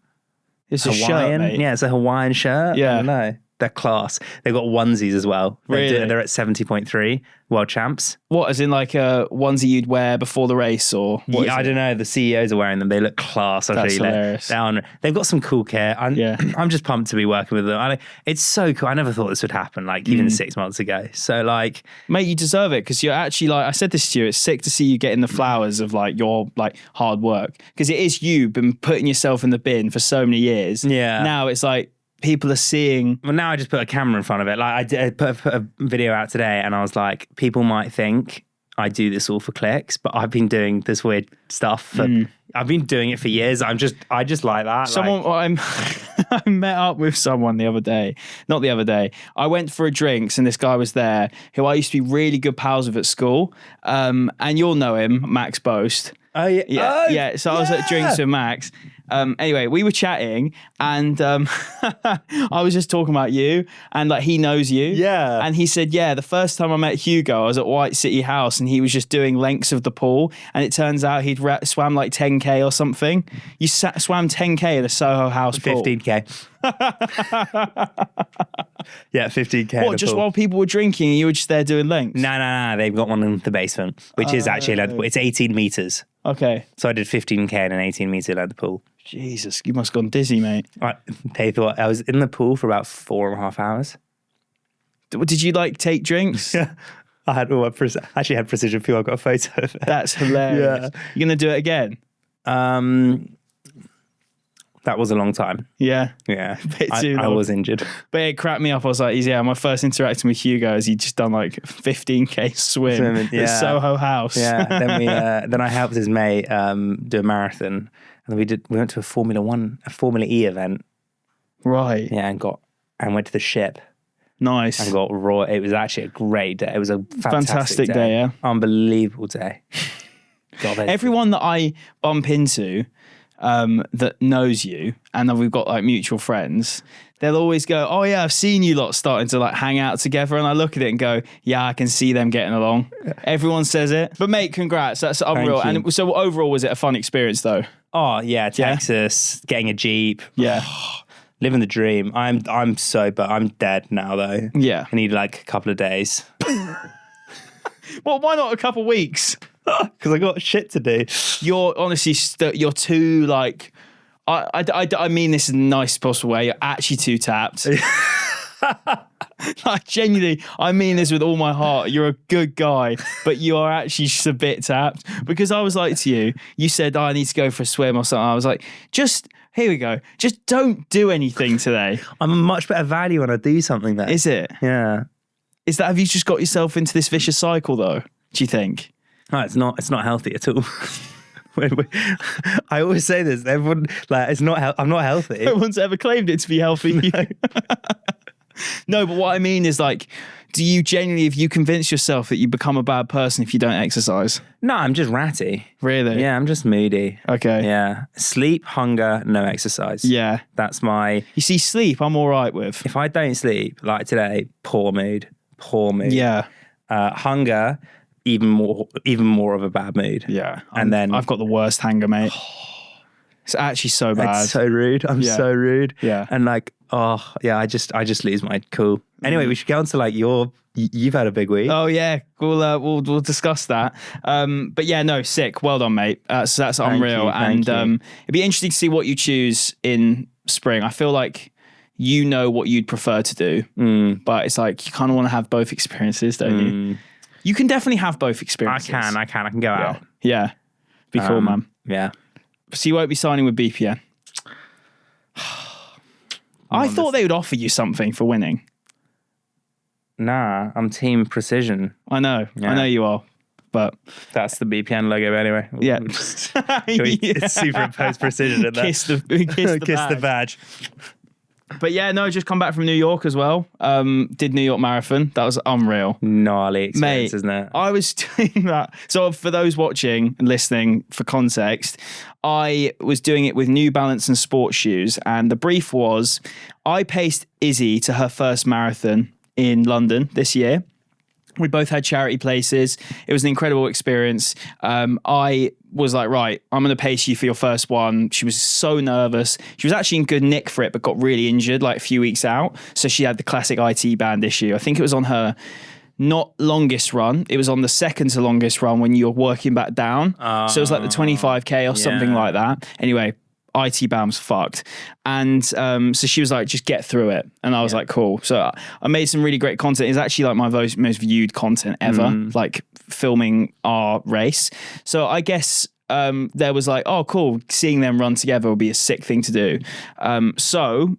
It's Hawaiian. A shirt, mate. Yeah, it's a Hawaiian shirt. Yeah. I don't know. They're class. They've got onesies as well. Really? They're at 70.3 world champs. What, as in like a onesie you'd wear before the race or what? Yeah, I don't know. The CEOs are wearing them. They look class. That's hilarious. They've got some cool kit. I'm just pumped to be working with them. It's so cool. I never thought this would happen, like even 6 months ago. So like... Mate, you deserve it because you're actually like, I said this to you, it's sick to see you getting the flowers of like your like hard work because it is you been putting yourself in the bin for so many years. Yeah. Now it's like, people are seeing... Well, now I just put a camera in front of it. Like I put a video out today and I was like, people might think I do this all for clicks, but I've been doing this weird stuff. I've been doing it for years. I just like that. I met up with someone the other day. Not the other day. I went for a drinks and this guy was there who I used to be really good pals with at school. And you'll know him, Max Boast. Oh, yeah. Yeah. So I was at drinks with Max. Anyway, we were chatting and I was just talking about you and like he knows you. Yeah. And he said, the first time I met Hugo, I was at White City House and he was just doing lengths of the pool and it turns out he'd swam like 10K or something. You swam 10K at a Soho House pool. 15K. Yeah, 15K. What, just while people were drinking and you were just there doing lengths? No. They've got one in the basement, which is actually, it's 18 meters. Okay. So I did 15K in an 18 meter length pool. Jesus, you must have gone dizzy, mate. They thought I was in the pool for about 4.5 hours. Did you like take drinks? Yeah. I actually had Precision Fuel. I've got a photo of it. That's hilarious. Yeah. You're going to do it again? That was a long time. Yeah. Yeah. I was injured. But it cracked me up. I was like, my first interaction with Hugo is he'd just done like 15K swim at Soho House. Yeah. Then I helped his mate do a marathon. And we went to a Formula E event. Right. Yeah, and went to the ship. Nice. And got raw. It was actually a great day. It was a fantastic day, yeah. Unbelievable day. Everyone that I bump into, that knows you, and then we've got like mutual friends, they'll always go, oh yeah, I've seen you lot starting to like hang out together, and I look at it and go, yeah, I can see them getting along. Everyone says it. But mate, congrats, that's unreal. And so overall, was it a fun experience though? Oh yeah, Texas, getting a Jeep. Yeah. Living the dream. I'm dead now though. Yeah. I need like a couple of days. Well, why not a couple of weeks? Because I got shit to do. You're honestly, you're too like, I mean this in the nicest possible way. You're actually too tapped. Like genuinely, I mean this with all my heart. You're a good guy, but you are actually just a bit tapped. Because I was like to you, you said, oh, I need to go for a swim or something. I was like, here we go. Just don't do anything today. I'm a much better value when I do something then. Is it? Yeah. Is that, have you just got yourself into this vicious cycle though? Do you think? No, it's not healthy at all. I always say this. Everyone like I'm not healthy. No one's ever claimed it to be healthy. No. No, but what I mean is like, do you genuinely, if you convince yourself that you become a bad person if you don't exercise? No, I'm just ratty. Really? Yeah, I'm just moody. Okay. Yeah. Sleep, hunger, no exercise. Yeah. That's my... You see, sleep, I'm all right with. If I don't sleep, like today, poor mood. Yeah. Hunger, even more of a bad mood. Yeah. And then... I've got the worst hunger, mate. It's actually so bad. It's so rude. I'm so rude. Yeah. And like, oh yeah, I just lose my cool. Anyway, we should get on to like you've had a big week. Oh yeah, we'll discuss that. But yeah, no, sick. Well done, mate. So that's unreal. Thank you. It'd be interesting to see what you choose in spring. I feel like you know what you'd prefer to do, but it's like you kind of want to have both experiences, don't you? You can definitely have both experiences. I can go out. Yeah. Be cool, man. Yeah. So you won't be signing with BPN. I thought they would offer you something for winning. Nah, I'm Team Precision. I know you are, but that's the BPN logo anyway. Yeah, superimpose Precision in that. Kiss the badge. But yeah, no, just come back from New York as well. Did New York Marathon. That was unreal. Gnarly experience, mate, isn't it? I was doing that. So for those watching and listening, for context, I was doing it with New Balance and sports shoes. And the brief was, I paced Izzy to her first marathon in London this year. We both had charity places. It was an incredible experience. I was like, right, I'm going to pace you for your first one. She was so nervous. She was actually in good nick for it, but got really injured like a few weeks out. So she had the classic IT band issue. I think it was on her not longest run. It was on the second to longest run when you're working back down. So it was like the 25K or something like that. Anyway, IT BAM's fucked. And so she was like, just get through it. And I was like, cool. So I made some really great content. It's actually like my most viewed content ever, like filming our race. So I guess there was like, oh, cool. Seeing them run together would be a sick thing to do. So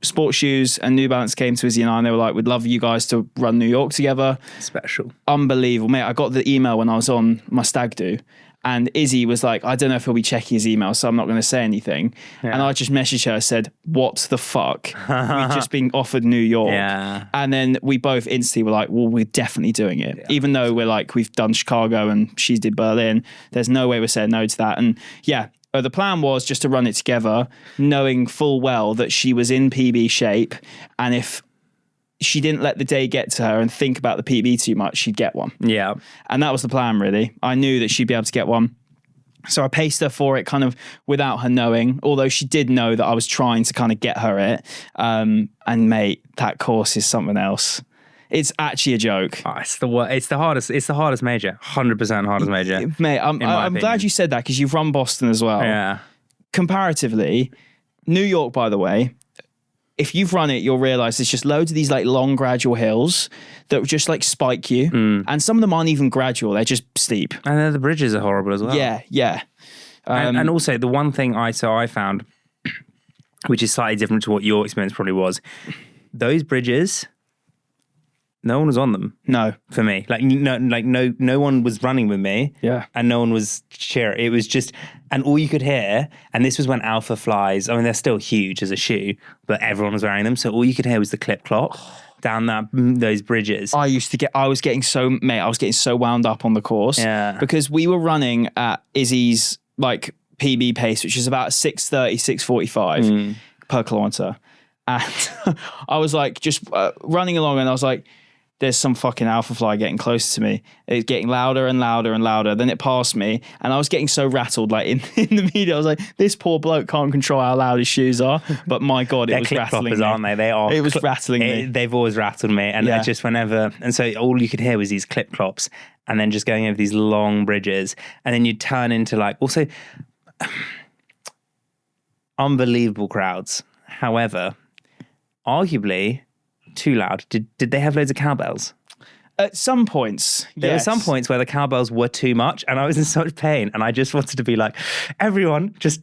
Sports Shoes and New Balance came to Izzy and I, and they were like, we'd love you guys to run New York together. Special. Unbelievable. Mate, I got the email when I was on my stag do. And Izzy was like, I don't know if he'll be checking his email, so I'm not going to say anything. Yeah. And I just messaged her, said, what the fuck? We've just been offered New York. Yeah. And then we both instantly were like, well, we're definitely doing it. Yeah. Even though we're like, we've done Chicago and she did Berlin. There's no way we're saying no to that. And yeah, the plan was just to run it together, knowing full well that she was in PB shape. And if she didn't let the day get to her and think about the PB too much, she'd get one. Yeah. And that was the plan, really. I knew that she'd be able to get one. So I paced her for it kind of without her knowing, although she did know that I was trying to kind of get her it. And mate, that course is something else. It's actually a joke. Oh, it's the hardest major. 100% hardest major. Mate, I'm glad you said that because you've run Boston as well. Yeah. Comparatively, New York, by the way, if you've run it, you'll realize there's just loads of these like long gradual hills that just like spike you. And some of them aren't even gradual. They're just steep. And the bridges are horrible as well. Yeah, yeah. And also the one thing I found, which is slightly different to what your experience probably was, those bridges, no one was on them. No. For me. No one was running with me. Yeah. And no one was cheering. It was just, and all you could hear, and this was when Alpha flies, I mean, they're still huge as a shoe, but everyone was wearing them. So all you could hear was the clip clop down those bridges. I was getting so wound up on the course. Yeah. Because we were running at Izzy's like PB pace, which is about 6:30, 6:45 per kilometer. And I was like, just running along, and I was like, there's some fucking alpha fly getting closer to me. It's getting louder and louder and louder. Then it passed me, and I was getting so rattled, like in the media. I was like, this poor bloke can't control how loud his shoes are. But my God, it was rattling me. Aren't they? They are. It was rattling me. They've always rattled me. And just whenever, and so all you could hear was these clip clops, and then just going over these long bridges. And then you'd turn into like, also unbelievable crowds. However, arguably too loud. Did they have loads of cowbells? At some points, There were some points where the cowbells were too much, and I was in such pain, and I just wanted to be like, everyone, just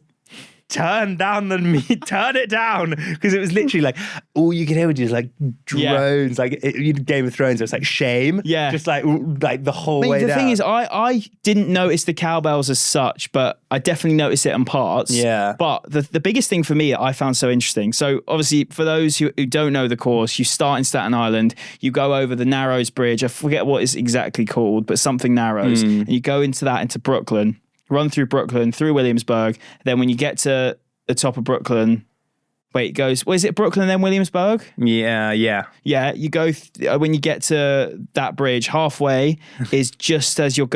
turn down the meat, turn it down, because it was literally like all you could hear was just like drones, like Game of Thrones. It was like shame, just like the whole way the down. thing is, I didn't notice the cowbells as such, but I definitely noticed it in parts. Yeah. But the biggest thing for me I found so interesting. So obviously, for those who don't know the course, you start in Staten Island, you go over the Narrows Bridge. I forget what it's exactly called, but something Narrows, and you go into Brooklyn. Run through Brooklyn, through Williamsburg. Then when you get to the top of Brooklyn, it goes, is it Brooklyn then Williamsburg? Yeah. Yeah, you go, when you get to that bridge, halfway is just as you're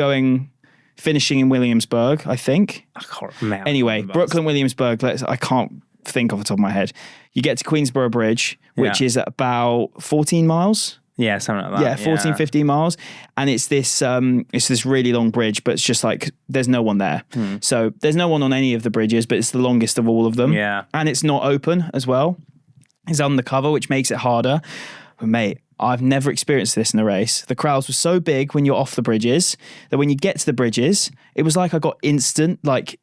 finishing in Williamsburg, I think. I can't remember. Anyway, Brooklyn, Williamsburg, I can't think off the top of my head. You get to Queensboro Bridge, which is at about 14 miles. Yeah, something like that. Yeah, 14, 15 miles. And it's this really long bridge, but it's just like, there's no one there. So there's no one on any of the bridges, but it's the longest of all of them. Yeah. And it's not open as well. It's undercover, which makes it harder. But mate, I've never experienced this in a race. The crowds were so big when you're off the bridges that when you get to the bridges, it was like I got instant, like,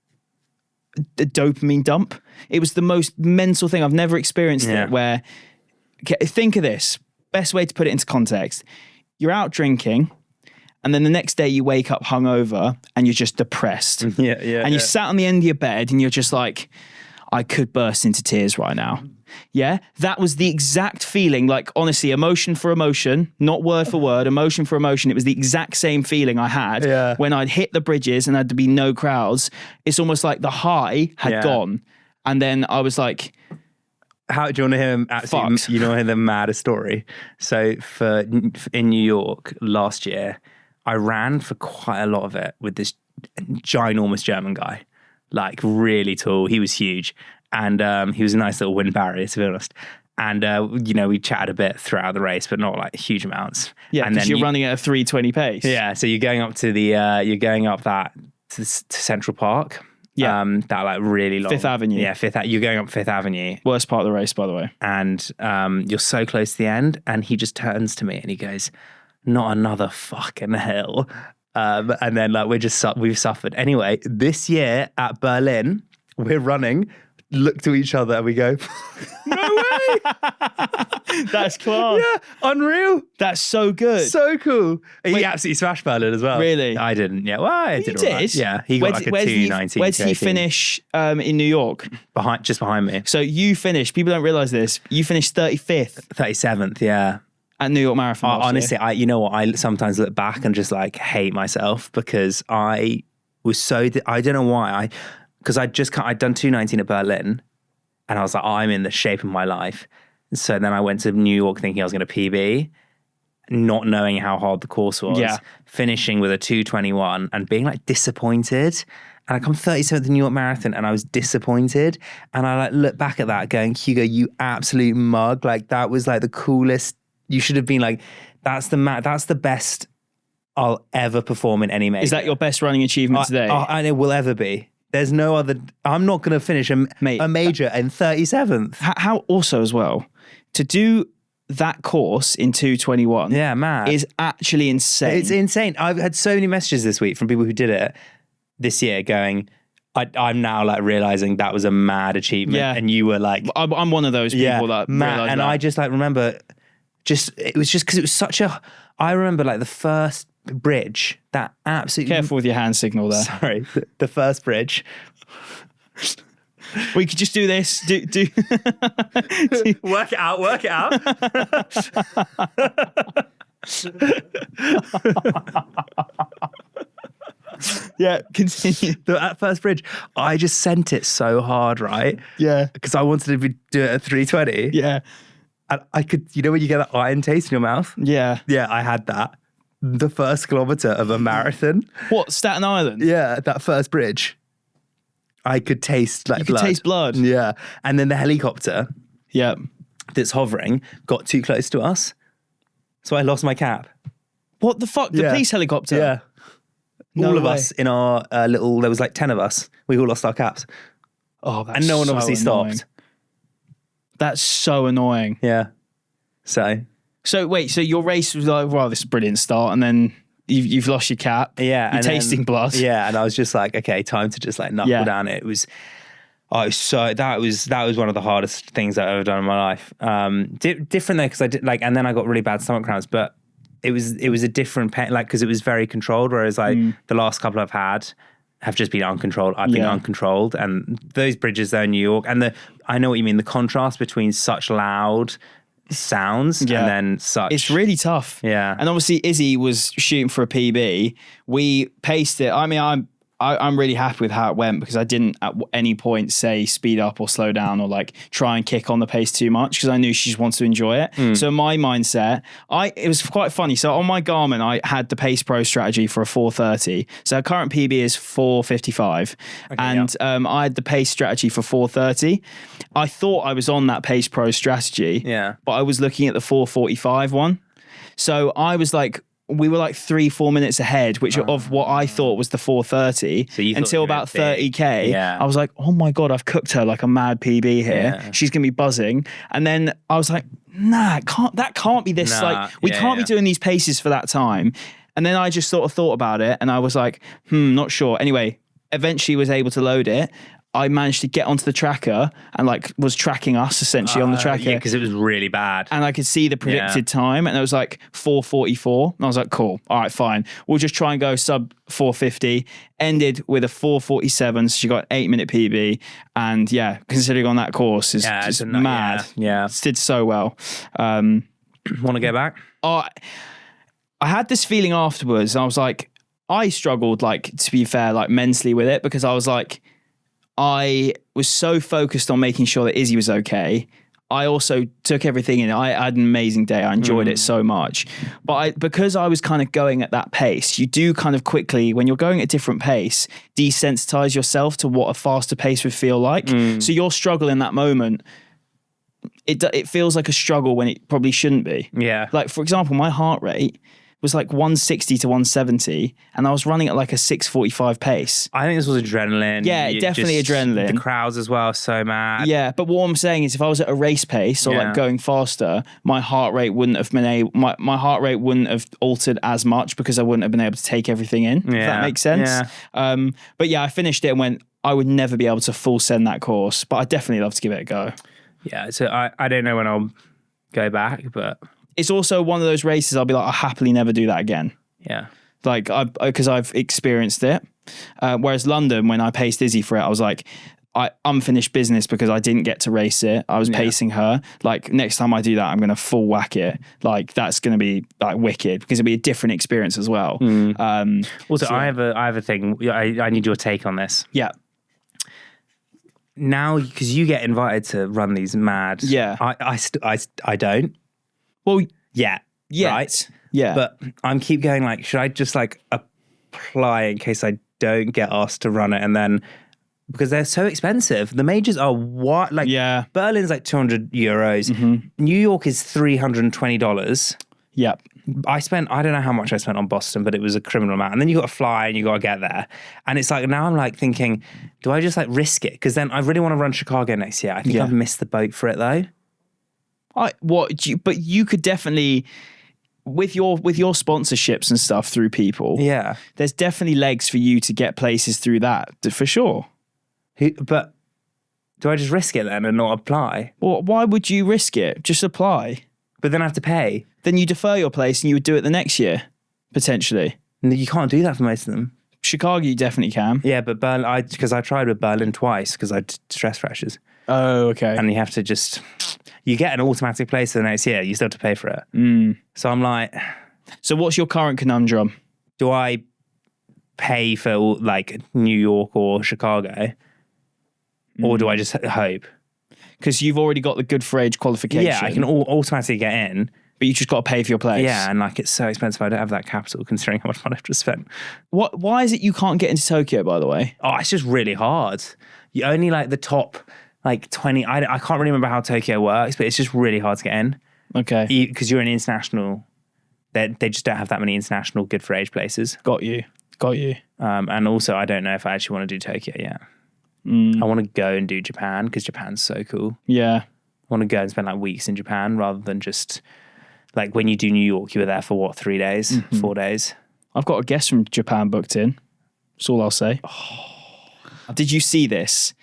a dopamine dump. It was the most mental thing. I've never experienced it where, think of this. Best way to put it into context, you're out drinking, and then the next day you wake up hungover and you're just depressed. And you sat on the end of your bed and you're just like, I could burst into tears right now. Yeah, that was the exact feeling, like honestly, emotion for emotion, not word for word, emotion for emotion. It was the exact same feeling I had when I'd hit the bridges and there'd be no crowds. It's almost like the high had gone. And then I was like, how do you want to hear him? You know, hear the maddest story. So in New York last year, I ran for quite a lot of it with this ginormous German guy, like really tall. He was huge, and he was a nice little wind barrier, to be honest. And we chatted a bit throughout the race, but not like huge amounts. Yeah, because you're running at a 3:20 pace. Yeah, so you're going up to to Central Park. Yeah. That like really long. Fifth Avenue. Yeah, you're going up Fifth Avenue. Worst part of the race, by the way. And you're so close to the end, and he just turns to me and he goes, not another fucking hill. And then like we've suffered. Anyway, this year at Berlin, we're running, look to each other and we go, no way. That's class. Yeah, unreal. That's so good. So cool. He absolutely smashed Berlin as well. Really? I didn't. Yeah. Well, I did. You All right. did? Yeah. He got like a 2:19. Where did he finish in New York? Just behind me. So you finished, people don't realize this, you finished 35th. 37th, yeah. At New York Marathon. Honestly, you know what? I sometimes look back and just like hate myself because I was I don't know why. Because I'd done 2:19 at Berlin and I was like, I'm in the shape of my life. So then I went to New York thinking I was going to PB, not knowing how hard the course was, finishing with a 2:21 and being like disappointed. And I come 37th at the New York Marathon and I was disappointed. And I like look back at that going, Hugo, you absolute mug. Like that was like the coolest. You should have been like, that's the best I'll ever perform in any major. Is that your best running achievement today? And it will ever be. There's no other. I'm not going to finish a major in 37th. How also as well, to do that course in 2:21 is actually insane. It's insane. I've had so many messages this week from people who did it this year going, I'm now like realizing that was a mad achievement. Yeah. And you were like, I'm one of those people that mad. And that. I just like remember it was just because it was such I remember like the first bridge that absolutely. Careful with your hand signal there. Sorry, the first bridge. We could just do this. Do work it out. Yeah, continue. That first bridge, I just sent it so hard, right? Yeah. Because I wanted to do it at 320. Yeah. And I could, you know when you get that iron taste in your mouth? Yeah. Yeah, I had that. The first kilometre of a marathon. What, Staten Island? Yeah, that first bridge. I could taste like You could blood. taste blood. Yeah. And then the helicopter Yeah. that's hovering got too close to us. So I lost my cap. What the fuck? The Yeah. police helicopter? Yeah. No all of way. us in our little, there was like 10 of us. We all lost our caps. Oh, that's And no one so obviously annoying. stopped. That's so annoying. Yeah. So wait, so your race was like, well, this is a brilliant start, and then you've lost your cap. Yeah. You're and tasting then, blood. Yeah. And I was just like, okay, time to just like knuckle Yeah. down it. It was, that was one of the hardest things I've ever done in my life. Different though, because I did like, and then I got really bad stomach cramps, but it was a different pain, like, because it was very controlled, whereas like the last couple I've had have just been uncontrolled. I've been Yeah. uncontrolled, and those bridges there in New York, and I know what you mean, the contrast between such loud sounds Yeah. and then such. It's really tough. Yeah. And obviously Izzy was shooting for a PB. We paced it. I mean, I'm really happy with how it went because I didn't at any point say speed up or slow down or like try and kick on the pace too much because I knew she just wants to enjoy it. So my mindset, it was quite funny. So on my Garmin, I had the Pace Pro strategy for a 4:30. So our current PB is 4:55, and I had the pace strategy for 4:30. I thought I was on that Pace Pro strategy, Yeah. but I was looking at the 4:45 one. So I was like, we were like 3-4 minutes ahead, which of what I thought was the 4:30 So you thought until you were about big. 30k. Yeah. I was like, oh my God, I've cooked her like a mad PB here. Yeah. She's going to be buzzing. And then I was like, nah, that can't be this. Nah, Like, we yeah, can't yeah. be doing these paces for that time. And then I just sort of thought about it and I was like, not sure. Anyway, eventually was able to load it. I managed to get onto the tracker and like was tracking us essentially on the tracker. Yeah, because it was really bad. And I could see the predicted time, and it was like 4:44. And I was like, cool, all right, fine. We'll just try and go sub 4:50. Ended with a 4:47. So she got 8-minute PB. And yeah, considering on that course is just mad. Yeah. Did so well. Want to go back? I had this feeling afterwards. I was like, I struggled, like, to be fair, like mentally with it because I was like, I was so focused on making sure that Izzy was okay. I also took everything in. I had an amazing day. I enjoyed it so much. But because I was kind of going at that pace, you do kind of quickly, when you're going at a different pace, desensitize yourself to what a faster pace would feel like. So your struggle in that moment, it feels like a struggle when it probably shouldn't be. Yeah. Like, for example, my heart rate was like 160 to 170 and I was running at like a 6:45 pace. I think this was adrenaline. Yeah, definitely adrenaline. The crowds as well, so mad. Yeah, but what I'm saying is if I was at a race pace or like going faster, my heart rate wouldn't have been my heart rate wouldn't have altered as much because I wouldn't have been able to take everything in. If that makes sense. Yeah. But yeah, I finished it and went, I would never be able to full send that course, but I'd definitely love to give it a go. Yeah, so I don't know when I'll go back, but It's also one of those races I'll be like, I'll happily never do that again. yeah. Like, because I've experienced it. Whereas London, when I paced Izzy for it, I was like, unfinished business because I didn't get to race it. I was pacing her. Like, next time I do that, I'm going to full whack it. Like, that's going to be like wicked because it'll be a different experience as well. Also, I have a thing. I need your take on this. Yeah. Now, because you get invited to run these mad. Yeah. I don't. Well, Yeah. Right. Yeah. But I'm keep going like, should I just like apply in case I don't get asked to run it? And then, because they're so expensive. The majors are what? Like, Yeah. Berlin's like €200. New York is $320. yeah. I don't know how much I spent on Boston, but it was a criminal amount. And then you got to fly and you got to get there. And it's like, now I'm like thinking, do I just like risk it? Because then I really want to run Chicago next year. I think I've missed the boat for it though. But you could definitely, with your sponsorships and stuff through people, Yeah. there's definitely legs for you to get places through that for sure. But do I just risk it then and not apply? Well, why would you risk it? Just apply. But then I have to pay. Then you defer your place and you would do it the next year, potentially. And you can't do that for most of them. Chicago, you definitely can. Yeah, but Berlin, because I tried with Berlin twice because I had stress fractures. Oh, okay. And you have to you get an automatic place for the next year. You still have to pay for it. So I'm like, So what's your current conundrum? do I pay for like New York or Chicago, or do I just hope? Because you've already got the good for age qualification. Yeah, I can automatically get in. But you just got to pay for your place. Yeah, and like it's so expensive. I don't have that capital considering how much money I've just spent. Why is it you can't get into Tokyo, by the way? Oh, it's just really hard. You only like the top like 20. I can't really remember how Tokyo works, but it's just really hard to get in. Okay. Because you're an international. They just don't have that many international good for age places. Got you. And also, I don't know if I actually want to do Tokyo yet. I want to go and do Japan because Japan's so cool. Yeah. I want to go and spend like weeks in Japan rather than just like when you do New York, you were there for what, 3 days, 4 days? I've got a guest from Japan booked in. That's all I'll say. Did you see this?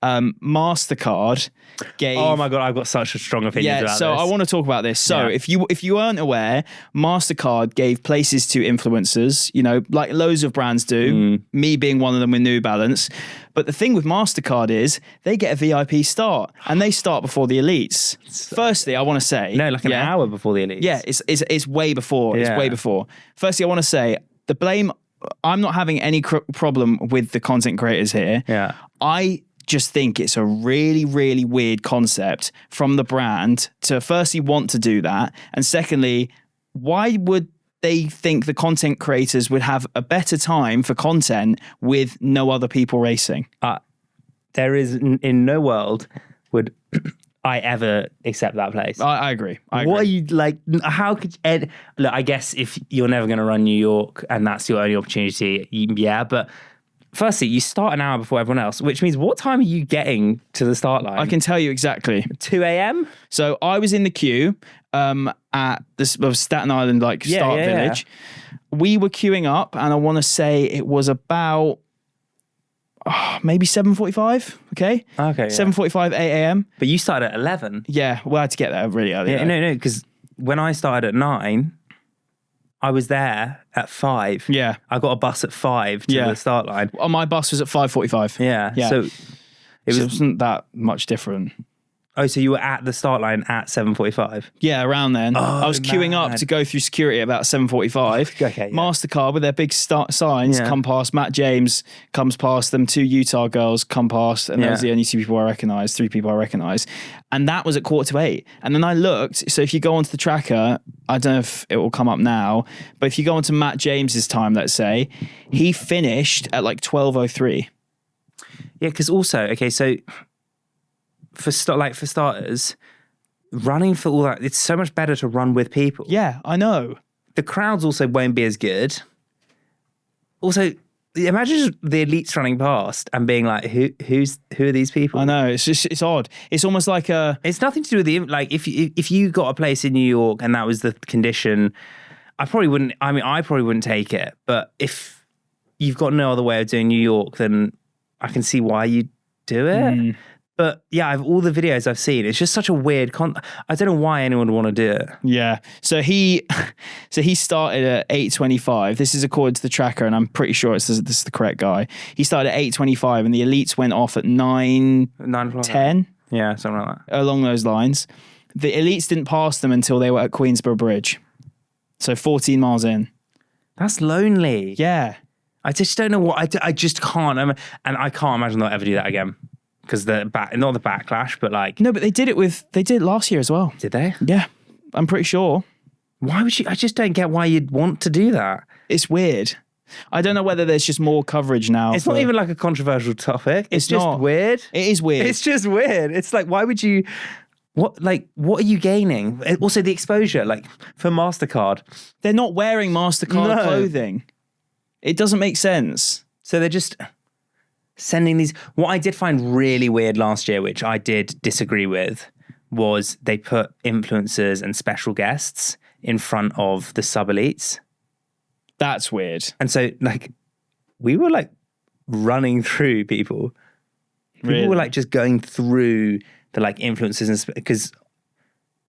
MasterCard gave... Oh my God, I've got such a strong opinion about this. So I want to talk about this. So if you weren't aware, MasterCard gave places to influencers, you know, like loads of brands do, me being one of them with New Balance. But the thing with MasterCard is they get a VIP start and they start before the elites. Firstly, I want to say... No, like an hour before the elites. Yeah, it's way before. It's Yeah. way before. Firstly, I want to say the blame... I'm not having any problem with the content creators here. Yeah. I just think it's a really, really weird concept from the brand to firstly want to do that. And secondly, why would they think the content creators would have a better time for content with no other people racing? There is in no world would I ever accept that place. I agree. What are you like? How could Ed? Look, I guess if you're never going to run New York and that's your only opportunity, yeah. But firstly, you start an hour before everyone else, which means what time are you getting to the start line? I can tell you exactly. 2 a.m. So I was in the queue at this of Staten Island, like start village. We were queuing up, and I want to say it was about maybe 7:45. Okay. Okay. Yeah. 7:45, 8 a.m. But you started at 11. Yeah, we had to get there really early. Yeah, no, because when I started at 9, I was there at 5. Yeah. I got a bus at 5 to the start line. Oh, my bus was at 5:45. Yeah. So It wasn't that much different. Oh, so you were at the start line at 7:45? Yeah, around then. I was queuing up to go through security at about 7:45. Okay, yeah. MasterCard with their big signs come past. Matt James comes past them. 2 Utah girls come past. And those are the only 2 people I recognised, 3 people I recognised. And that was at 7:45. And then I looked. So if you go onto the tracker, I don't know if it will come up now, but if you go onto Matt James's time, let's say, he finished at like 12:03. Yeah, because also, okay, so... For starters, running for all that, it's so much better to run with people. Yeah, I know. The crowds also won't be as good. Also, imagine just the elites running past and being like, who are these people? I know, it's odd. It's almost like it's nothing to do with the, like, if you got a place in New York and that was the condition, I probably wouldn't take it. But if you've got no other way of doing New York, then I can see why you do it. But yeah, all the videos I've seen, it's just such a weird I don't know why anyone would want to do it. Yeah. So he started at 8:25. This is according to the tracker, and I'm pretty sure this is the correct guy. He started at 8:25, and the elites went off at 9:10. Yeah, something like that. Along those lines. The elites didn't pass them until they were at Queensborough Bridge. So 14 miles in. That's lonely. Yeah. I just don't know what I just can't. And I can't imagine they'll ever do that again. Because not the backlash, but like... No, but they did it last year as well. Did they? Yeah, I'm pretty sure. Why would you... I just don't get why you'd want to do that. It's weird. I don't know whether there's just more coverage now. It's not even like a controversial topic. It's just not. Weird. It is weird. It's just weird. It's like, why would you... What are you gaining? Also, the exposure, like, for MasterCard. They're not wearing MasterCard clothing. It doesn't make sense. So they're just... sending these... What I did find really weird last year, which I did disagree with, was they put influencers and special guests in front of the sub-elites. That's weird. And so, like, we were, like, running through people. People were, like, just going through the, like, influencers, because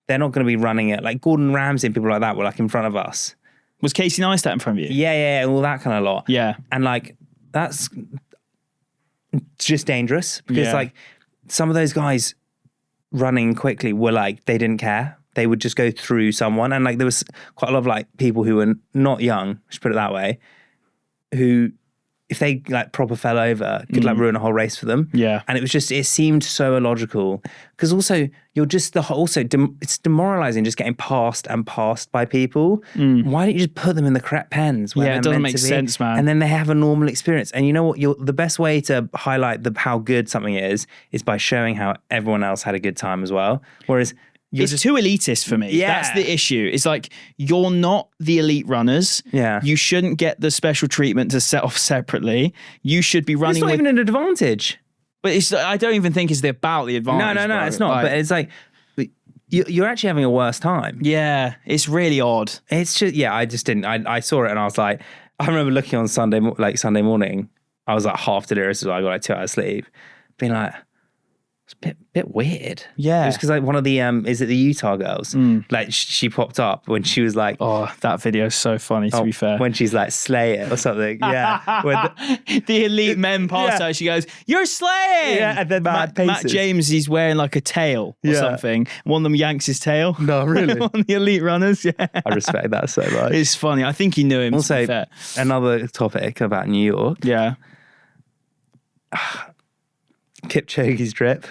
they're not going to be running it. Like, Gordon Ramsay and people like that were, like, in front of us. Was Casey Neistat in front of you? Yeah, all that kind of lot. Yeah. And, like, that's... just dangerous because like some of those guys running quickly were like, they didn't care. They would just go through someone. And like, there was quite a lot of like people who were not young, let's put it that way, who if they like proper fell over, could like ruin a whole race for them. Yeah. And it seemed so illogical because also it's demoralizing just getting passed and passed by people. Why don't you just put them in the correct pens? Where Yeah, it doesn't make sense, man. And then they have a normal experience. And you know what? The best way to highlight how good something is by showing how everyone else had a good time as well. Whereas it's too elitist for me. Yeah. That's the issue. It's like, you're not the elite runners. Yeah. You shouldn't get the special treatment to set off separately. You should be running it's not even an advantage. But I don't even think it's about the advantage. No, bro. it's not. Like, but it's like, you're actually having a worse time. yeah, it's really odd. It's just, I just didn't. I saw it and I was like, I remember looking on Sunday morning, I was like half delirious as well. I got like 2 hours sleep, being like, it's a bit weird. Yeah. It was because like one of the, is it the Utah girls? Like she popped up when she was like, Oh, that video is so funny, to be fair. when she's like, slay it or something. Yeah. The elite men pass her, she goes, you're slaying! Yeah, and then Matt paces. James, he's wearing like a tail or something. One of them yanks his tail. No, really? One of the elite runners, yeah. I respect that so much. It's funny. I think he knew him, to be Also, fair. another topic about New York. Yeah. Kipchoge's drip.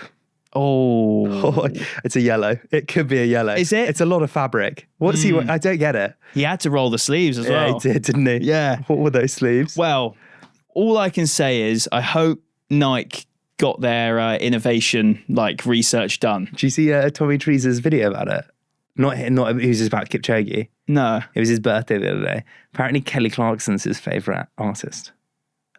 Oh. It's a yellow. It could be a yellow. Is it? It's a lot of fabric. What's he? I don't get it. He had to roll the sleeves as Yeah, well. he did, didn't he? Yeah. What were those sleeves? Well, all I can say is I hope Nike got their innovation research done. Do you see Tommy Treese's video about it? Not it was just about Kipchoge. No. It was his birthday the other day. Apparently Kelly Clarkson's his favourite artist.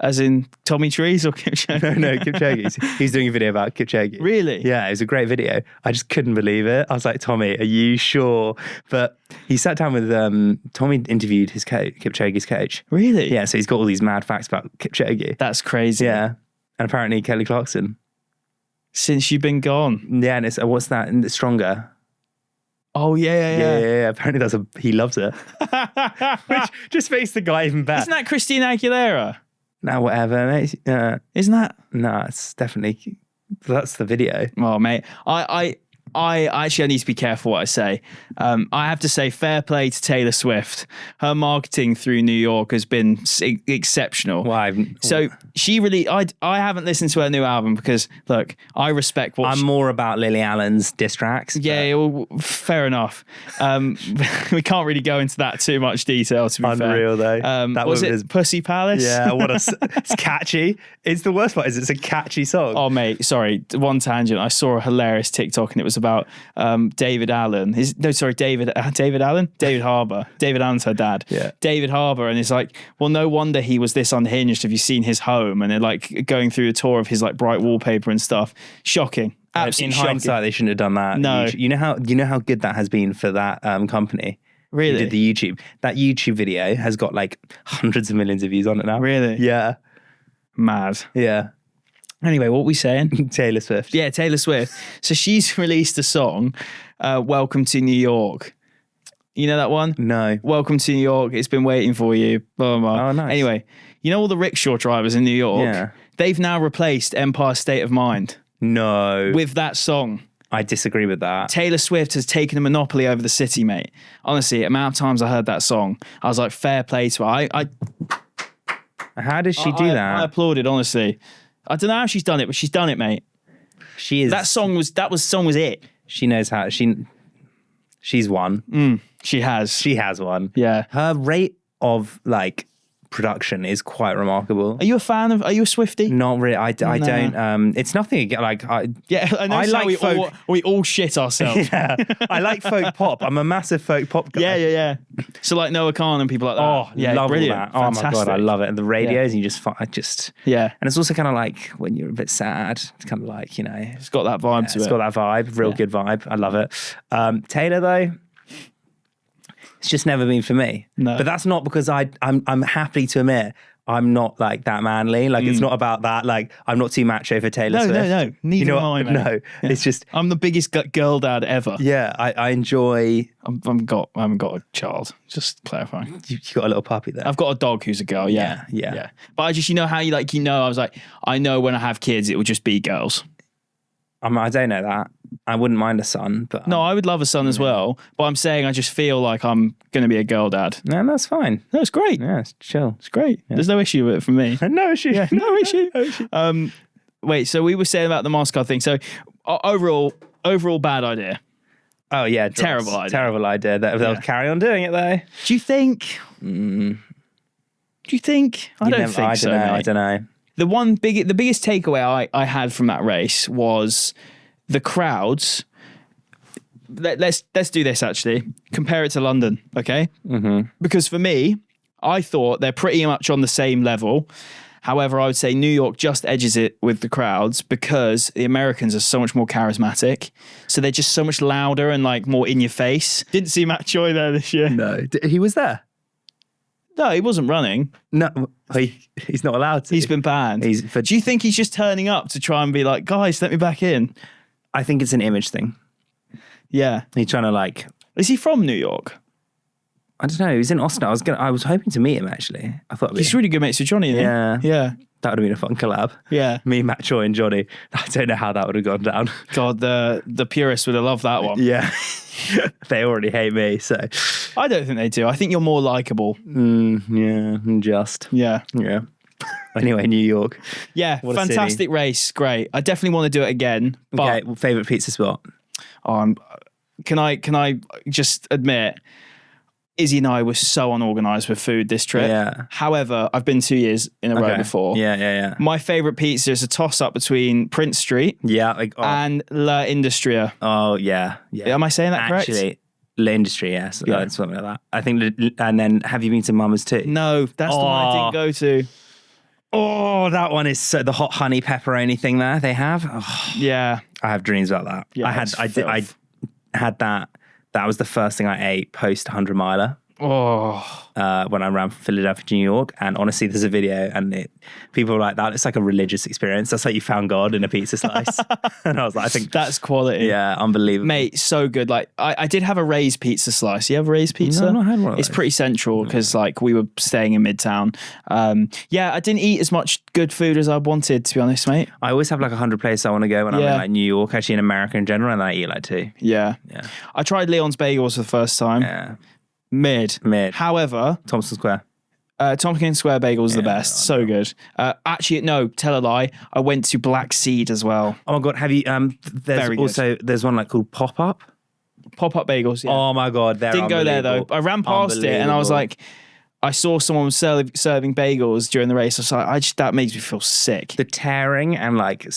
As in Tommy Trees or Kipchoge? No, Kipchoge's. He's doing a video about Kipchoge. Really? Yeah, it was a great video. I just couldn't believe it. I was like, Tommy, are you sure? But he sat down with, Tommy interviewed his coach, Kipchoge's coach. Really? Yeah, so he's got all these mad facts about Kipchoge. That's crazy. Yeah. And apparently Kelly Clarkson. Since you've been gone. Yeah, and it's, what's that? And it's Stronger. Oh, yeah. Apparently he loves it. Which just makes the guy even better. Isn't that Christina Aguilera? No, whatever, mate. Isn't that? No, it's definitely, that's the video. Oh, mate. I actually need to be careful what I say. I have to say fair play to Taylor Swift. Her marketing through New York has been exceptional. Why? So she really, I haven't listened to her new album because, look, I respect what I'm more about Lily Allen's diss tracks. Yeah, well, fair enough. We can't really go into that too much detail, to be Unreal, fair. though. That was woman it is- Pussy Palace? Yeah, it's catchy. It's the worst part is it's a catchy song. Oh, mate, sorry. One tangent. I saw a hilarious TikTok and it was about David Allen. David Allen? David Harbour. David Allen's her dad. Yeah. David Harbour. And it's like, well, no wonder he was this unhinged. Have you seen his home? And they're like going through a tour of his like bright wallpaper and stuff. Shocking. Absolutely In shocking. hindsight, they shouldn't have done that. No. You know how good that has been for that company. Really? Who did the YouTube. That YouTube video has got like hundreds of millions of views on it now. Really? Yeah. Mad. Yeah. Anyway, what were we saying? Taylor Swift. Yeah, Taylor Swift. So she's released a song, Welcome to New York. You know that one? No. Welcome to New York. It's been waiting for you. Blah, blah, blah. Oh, nice. Anyway, you know all the rickshaw drivers in New York? Yeah. They've now replaced Empire State of Mind No. with that song. I disagree with that. Taylor Swift has taken a monopoly over the city, mate. Honestly, the amount of times I heard that song, I was like, fair play to her. How does she do that? I applauded, honestly. I don't know how she's done it, but she's done it, mate. She is. That song was it. She knows how. She's won. She has. She has won. Yeah. Her rate of like production is quite remarkable. Are you a Swiftie? Not really. I don't. It's nothing like. Yeah, I know. I like we folk. we all shit ourselves. Yeah, I like folk pop. I'm a massive folk pop guy. Yeah. So like Noah Khan and people like that. Oh, yeah, love all brilliant. that. Oh my god, I love it. And the radios, and I just. Yeah. And it's also kind of like when you're a bit sad. It's kind of like It's got that vibe to it. It's got that vibe. Real good vibe. I love it. Taylor though. It's just never been for me. No. But that's not because I'm happy to admit I'm not like that manly. Like it's not about that. Like I'm not too macho for Taylor Swift. No. Neither am I, mate. No. Yeah. It's just I'm the biggest girl dad ever. yeah. I enjoy. I haven't got a child. Just clarifying. You got a little puppy there. I've got a dog who's a girl. Yeah. But I just how I was like I know when I have kids it will just be girls. I don't know that. I wouldn't mind a son, but No, I would love a son as well. But I'm saying I just feel like I'm going to be a girl dad. no, that's fine. No, it's great. Yeah, it's chill. It's great. There's no issue with it from me. No issue. Yeah, no issue. Wait, so we were saying about the MasterCard thing. So overall bad idea. Oh yeah, Terrible idea. Terrible idea. They'll carry on doing it though. Do you think? Do you think? I don't think so. I don't know. The biggest takeaway I had from that race was the crowds. Let's do this actually. Compare it to London, okay? Mm-hmm. Because for me, I thought they're pretty much on the same level. However, I would say New York just edges it with the crowds because the Americans are so much more charismatic. So they're just so much louder and like more in your face. Didn't see Matt Choi there this year. No, he was there. No, he wasn't running. No, he's not allowed to. He's been banned. Do you think he's just turning up to try and be like, guys, let me back in? I think it's an image thing. Yeah. He's trying to like... Is he from New York? I don't know. He was in Austin. I was hoping to meet him actually. I thought He's really good mates with Johnny, isn't he? Yeah. Yeah. That would have been a fun collab. Yeah. Me, Matt Choi and Johnny. I don't know how that would have gone down. God, the purists would have loved that one. Yeah. They already hate me, so... I don't think they do. I think you're more likable. Yeah, just. Yeah. Yeah. Anyway, New York. Yeah, What a fantastic city. race. Great. I definitely want to do it again. But Okay, favourite pizza spot? can I just admit, Izzy and I were so unorganised with food this trip. Yeah. However, I've been 2 years in a row before. Yeah. My favourite pizza is a toss-up between Prince Street Yeah. and La Industria. Oh, yeah. Am I saying that correct? Actually, L'Industrie, yes. Yeah. Yeah. Something like that. I think, and then have you been to Mama's too? No, that's the one I didn't go to. Oh, that one is so, the hot honey pepperoni thing there they have. Oh, Yeah. I have dreams about that. Yeah, I had that. That was the first thing I ate post 100 miler. Oh. When I ran from Philadelphia to New York, and honestly, there's a video, and people were like, "That it's like a religious experience. That's like you found God in a pizza slice." And I was like, "I think That's quality. yeah, unbelievable, Mate, so good. Like I did have a Ray's pizza slice. You have a Ray's pizza? No, I've not had one of It's those. pretty central because like we were staying in Midtown. Yeah, I didn't eat as much good food as I wanted, to be honest, mate. I always have like 100 places I want to go when I'm in Yeah. like New York, actually in America in general, and then I eat like 2. Yeah. Yeah. I tried Leon's Bagels for the first time. Yeah, Mid. However, Thompson Square. Tompkins Square Bagels is the best. So good. Actually, no, tell a lie. I went to Black Seed as well. Oh my god, have you? Very good. There's one like called Pop Up. Pop-up bagels, yeah. Oh my god, they're Didn't go there though. unbelievable. I ran past it and I was like, I saw someone serving bagels during the race. I was like, that makes me feel sick. the tearing and like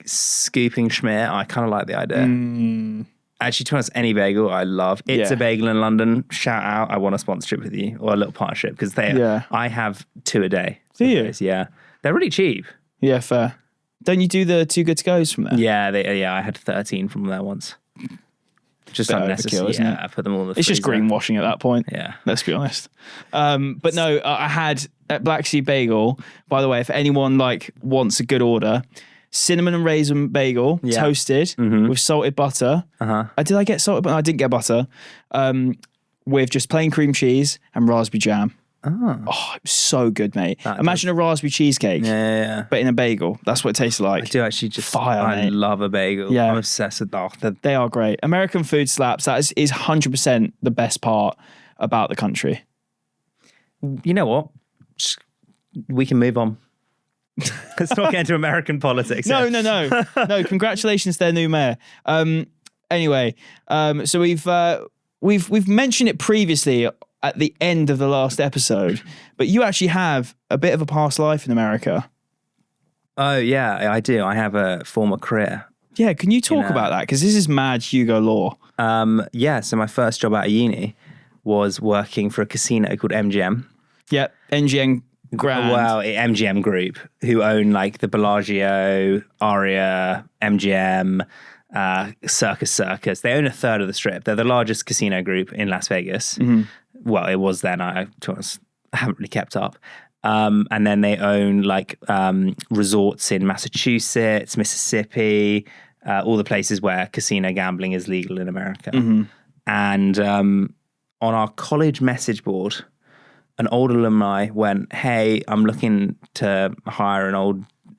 scooping schmear. I kind of like the idea. Actually, to be honest, any bagel I love. It's a bagel in London. Shout out! I want a sponsorship with you or a little partnership because I have 2 a day. Do you? Days, yeah, they're really cheap. Yeah, fair. Don't you do the 2 good to goes from there? Yeah, I had 13 from there once. Just Bit unnecessary. overkill, isn't it? I put them all in the It's just freezer. greenwashing at that point. Yeah. Let's be honest. But no, I had at Black Sea Bagel, by the way, if anyone like wants a good order, cinnamon and raisin bagel, toasted with salted butter. Did I get salted butter? I didn't get butter. With just plain cream cheese and raspberry jam. Oh, it was so good, mate. Imagine a raspberry cheesecake, but in a bagel. That's what it tastes like. I do actually just Fire, I mate. love a bagel. Yeah. I'm obsessed with that. They are great. American food slaps. That is 100% the best part about the country. You know what? We can move on. Let's not get into American politics. No. No, congratulations to their new mayor. Anyway, so we've mentioned it previously at the end of the last episode, but you actually have a bit of a past life in America. Oh, yeah, I do. I have a former career. Yeah, can you talk about that? Because this is mad Hugo law. Yeah, so my first job out of uni was working for a casino called MGM. Yep, NGN Grand. Well, MGM Group, who own like the Bellagio, Aria, MGM, Circus. They own a third of the Strip. They're the largest casino group in Las Vegas. Well, it was then. I haven't really kept up. And then they own like resorts in Massachusetts, Mississippi, all the places where casino gambling is legal in America. And on our college message board, an old alumni went, "Hey, I'm looking to hire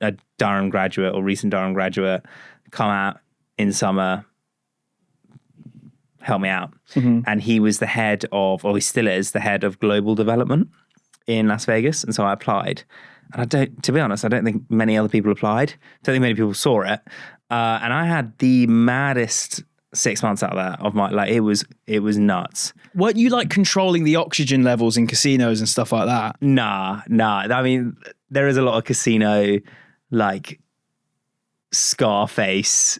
a Durham graduate or recent Durham graduate, come out in summer, help me out. And he was the head of, or he still is, the head of global development in Las Vegas. And so I applied. And to be honest, I don't think many other people applied. Don't think many people saw it. And I had the maddest 6 months out of that of my, like, it was nuts. Weren't you like controlling the oxygen levels in casinos and stuff like that? Nah. I mean, there is a lot of casino, like, Scarface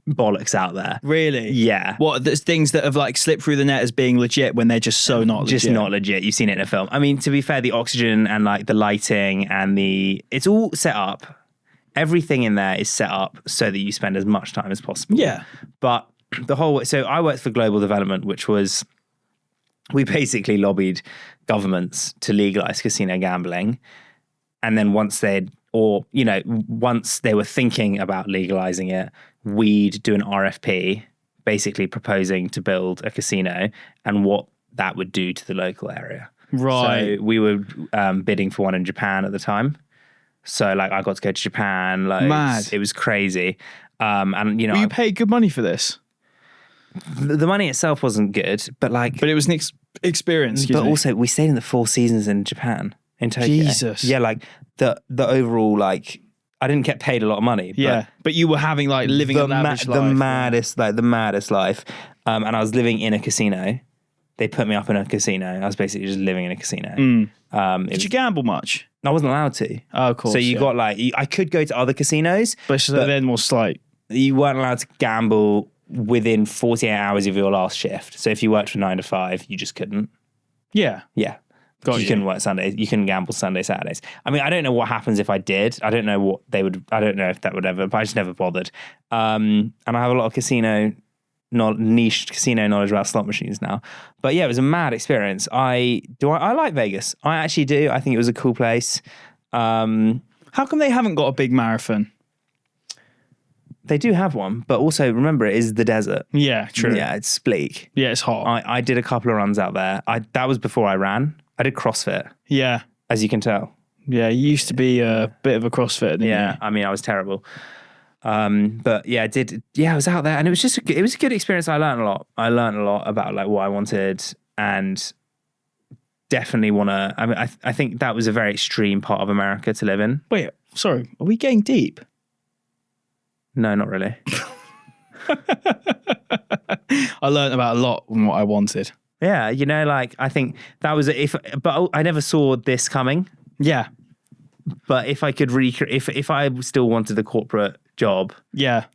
bollocks out there. Really? Yeah. What, there's things that have like slipped through the net as being legit when they're just so not legit. Just not legit. You've seen it in a film. I mean, to be fair, the oxygen and like the lighting and it's all set up. Everything in there is set up so that you spend as much time as possible. Yeah. But so I worked for global development, which was, we basically lobbied governments to legalize casino gambling. And then once they were thinking about legalizing it, we'd do an RFP basically proposing to build a casino and what that would do to the local area. Right. So we were bidding for one in Japan at the time. So like I got to go to Japan. Like, mad. It was crazy. And Were you paid good money for this? The money itself wasn't good, but like... But it was an experience. But also we stayed in the 4 seasons in Japan, in Tokyo. Jesus. Yeah, like the overall, like, I didn't get paid a lot of money. But you were having like living a lavish life. The maddest life. And I was living in a casino. They put me up in a casino. I was basically just living in a casino. Did you gamble much? I wasn't allowed to. Oh, of course. So you got like, I could go to other casinos. But then was like... You weren't allowed to gamble within 48 hours of your last shift. So if you worked from 9 to 5, you just couldn't. Yeah. Yeah. You couldn't work Sundays. You couldn't gamble Sunday, Saturdays. I mean, I don't know what happens if I did. I don't know what they would. I don't know if that would ever. But I just never bothered. And I have a lot of niche casino knowledge about slot machines now. But yeah, it was a mad experience. I like Vegas. I actually do. I think it was a cool place. How come they haven't got a big marathon? They do have one, but also remember it is the desert. Yeah, true. Yeah, it's bleak. Yeah, it's hot. I did a couple of runs out there. That was before I ran. I did CrossFit. Yeah. As you can tell. Yeah, you used to be a bit of a CrossFit, didn't you? I mean, I was terrible. But yeah, I was out there and it was a good experience. I learned a lot. I learned a lot about like what I wanted and definitely want to, I mean, I think that was a very extreme part of America to live in. Wait, sorry, are we getting deep? No, not really. I learned about a lot from what I wanted. Yeah, like I think that was but I never saw this coming. Yeah. But if I could if I still wanted the corporate job. Yeah.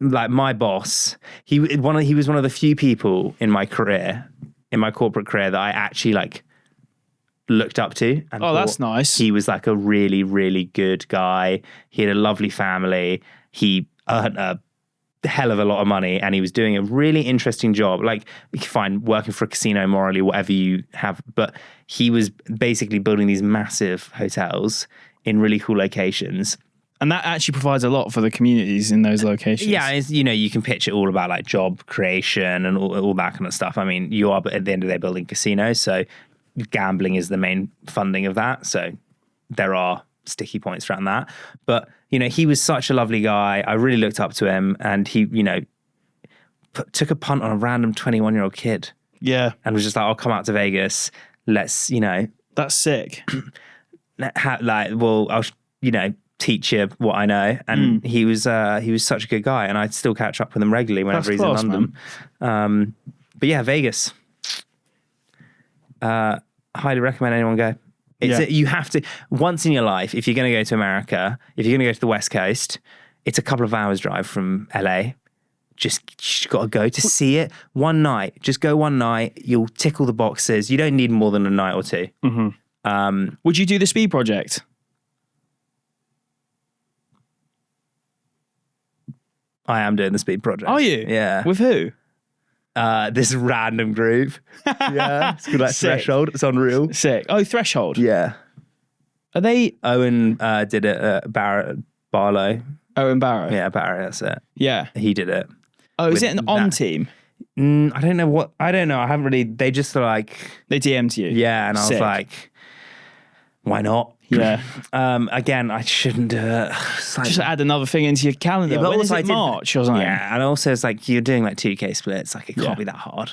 Like my boss, he was one of the few people in my career, in my corporate career that I actually like looked up to. And that's nice. He was like a really, really good guy. He had a lovely family. He earned a hell of a lot of money and he was doing a really interesting job. Like, you can find working for a casino morally, whatever you have, but he was basically building these massive hotels in really cool locations. And that actually provides a lot for the communities in those locations. Yeah, you can pitch it all about like job creation and all that kind of stuff. I mean, you are at the end of the day building casinos, so gambling is the main funding of that. So there are sticky points around that. But, he was such a lovely guy. I really looked up to him and he, took a punt on a random 21-year-old kid. Yeah. And was just like, I'll come out to Vegas. Let's, That's sick. I'll, teach you what I know. And he was such a good guy. And I still catch up with him regularly whenever he's in London. But yeah, Vegas. Highly recommend anyone go. You have to, once in your life, if you're going to go to America, if you're going to go to the West Coast, it's a couple of hours drive from LA. Just got to go to see it one night. Just go one night. You'll tick all the boxes. You don't need more than a night or two. Mm-hmm. Would you do the Speed Project? I am doing the Speed Project. Are you? Yeah. With who? This random group. Yeah. It's called like Threshold. It's unreal. Sick. Oh, Threshold. Yeah. Are they? Owen did it. Barlow. Owen Barrow. Yeah, Barrow. That's it. Yeah. He did it. Oh, is it an on team? I don't know. I haven't really. They just like. They DM'd you. Yeah, and I was like, why not? Yeah. Again, I shouldn't do it. It's like- Just add another thing into your calendar. but When also is I it, did- March or something? Yeah, and also it's like you're doing like 2K splits. Like it can't Yeah. be that hard.